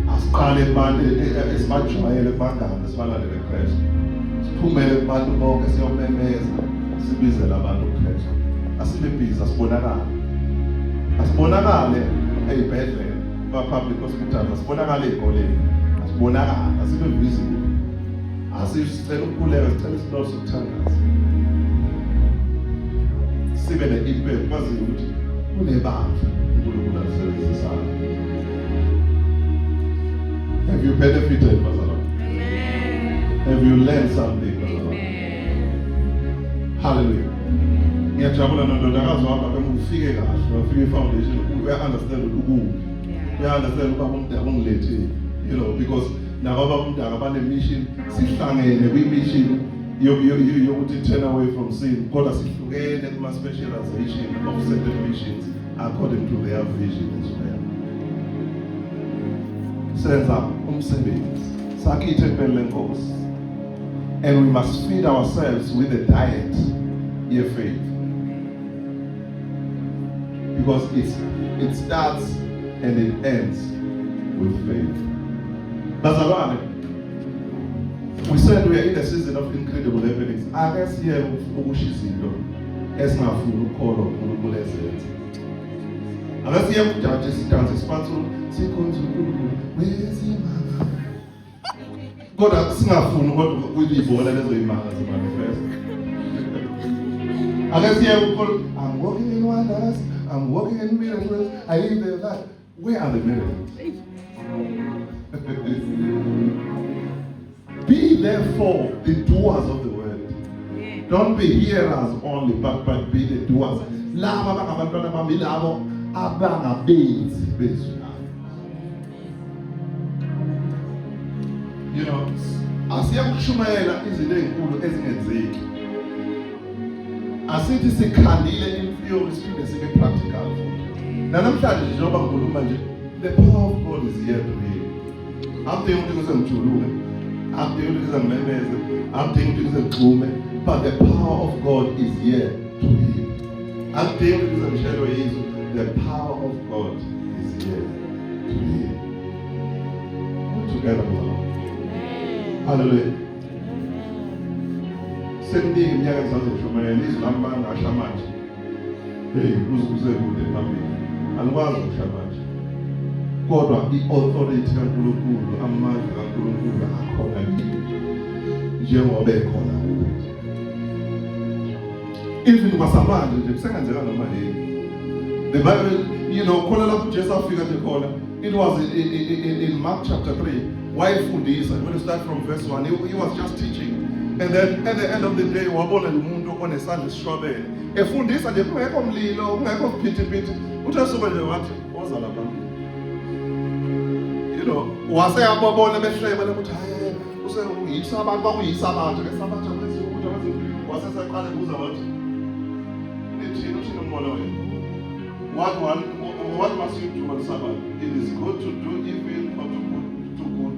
Asiqale abantu esibajwayele bangane sibalandele Christ. Siphumele kubantu bonke siyomemeza sibizele abantu uKristu. Asibe busy asibonakale eyibhedlela public hospitals, asibonakale ey'koleni, asibonakale, asibe visible. Asicela ukukhuleka, sicela isipilo sokuthandaza. Sibe ne-impact, kwaziyo ukuthi kunebandla uNkulunkulu alisebenzisayo. Have you benefited, Bazalwane? Have you learned something, Bazalwane? Hallelujah. Ngiyajabula nondodakazi wami lapha ufike kahle, ufike i-foundation, uya-understand ukuthi uya-understand ukuba umdala ungilethe, because nababa umdala bane-mission, sihlangene kwi-mission yokuthi turn away from sin, kodwa sihlukene kuma-specialization of certain missions according to their vision as well. Senza umsebenzi, sakhe ithempeli lenkosi, and we must feed ourselves with a diet of faith. Because it starts and it ends with faith. Bazalwane, we said we are in a season of incredible happenings. I guess here ukushizinto esingafuni ukukholwa uNkulunkulu ezenze. Akasiye ukujaji sidanse siphantsi sikhonza uNkulunkulu wezimanga. Kodwa singafuni kodwa ukuyibona lezo imanga zimanifest. Akasiye ukukholwa I'm walking in wonders, I'm walking in miracles, I live their life. Where are the miracles? Be therefore the doers of the word. Don't be hearers only, but be the doers. Laba bangabantwana bami labo abangabenzi bezwi. Asiyakushumayela izinto ezinkulu ezingenzeki. Asithi sikhandile in-theory siphinde sibe practical. Namhlanje njengoba ngikhuluma nje, the power of God is here to heal. Akudingi ukuthi kuze ngijuluke, akudingi ukuthi kuze ngimemeze, akudingi ukuthi kuze ngixhume, but the power of God is here to Him. Akudingi ukuze ngishayelwe yizwi. The power of God is here to Him. Together, Lord. Hallelujah. Sending iminyaka engizazishumayela izwi lami bangasha manje. Hey, kuze kude phambili. Alikwazi ukusha manje. Kodwa i-authority kaNkulunkulu, amandla kaNkulunkulu akhona kimi. Njengoba ekhona kuwe. Even kwasamanje nje kusengenzeka noma yini. The Bible, khona lapho uJesu afika nje khona. It was in Mark chapter 3. Wayefundisa, when you start from verse 1, he was just teaching. And then at the end of the day, wabona umuntu onesandla esishwabene. Efundisa nje kungekho mlilo, kungekho kuphithiphithi. Uthasuka nje wathi, "Woza lapha." Wase yababona behleba ukuthi hayi, usengiyisa abantu bakuyisa abantu, ngesabatha kwenziwa ukuthi wase seqala kuza wathi, "Nithini uthini umoya wenu? What must you do on Sabbath? It is good to do evil or to do good.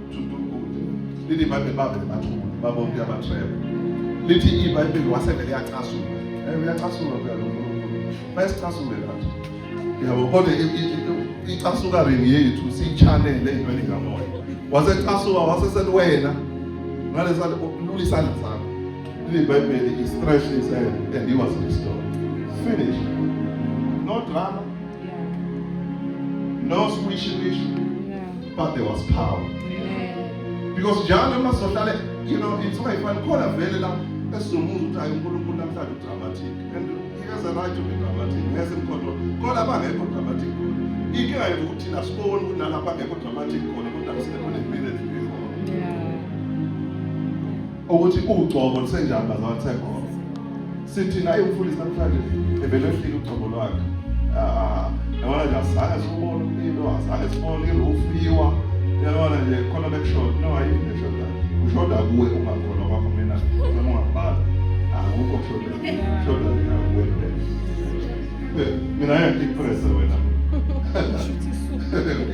Lithi iBhayibheli bathula, babonke abatrebe. Lithi iBhayibheli wasevele yacasula. Uyacasula phela lo Nkulunkulu. Bayasicasula nathi. Yabo kodwa icasuka ring yethu siyichanele entweni kamoya. Wasecasuka wasesethi wena ngalesana ulisana sakho. Lithi iBhayibheli he stretched his hand and he was restored. Finished. No drama. No squishy, but there was power. Because John must have it's my friend, khona vele la esizomuza ukuthi hayi uNkulunkulu namhlanje dramatic. And he has a right to be dramatic. He has kodwa abangekho dramatic khona. Inkinga yethu ukuthi thina sibone ukuthi nalapha angekho dramatic khona kodwa sisekhona iminute before. Ukuthi ugcobo lisenjani bazawathekho. Sithi naye umfundisi namhlanje ebelefika ugcobo lwakhe. Yabona nje asizange sibone umlilo, asizange sibone irufiwa. Yabona nje khona bekushoda. No, ayikho beshoda. Ushoda kuwe ungakholwa kwakho mina noma ungabhala. Akukho kushoda. Shoda kuwe wena. Mina ngiyimpressa wena.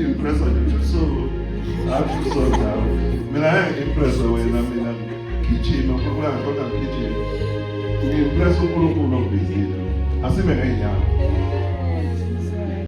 Impressa nje so. Akusho down. Mina ngiyimpressa wena mina gijima ngoba ngikhoda gijima. Ngiyimpressa uNkulunkulu obizile. Asime ngeenyawo.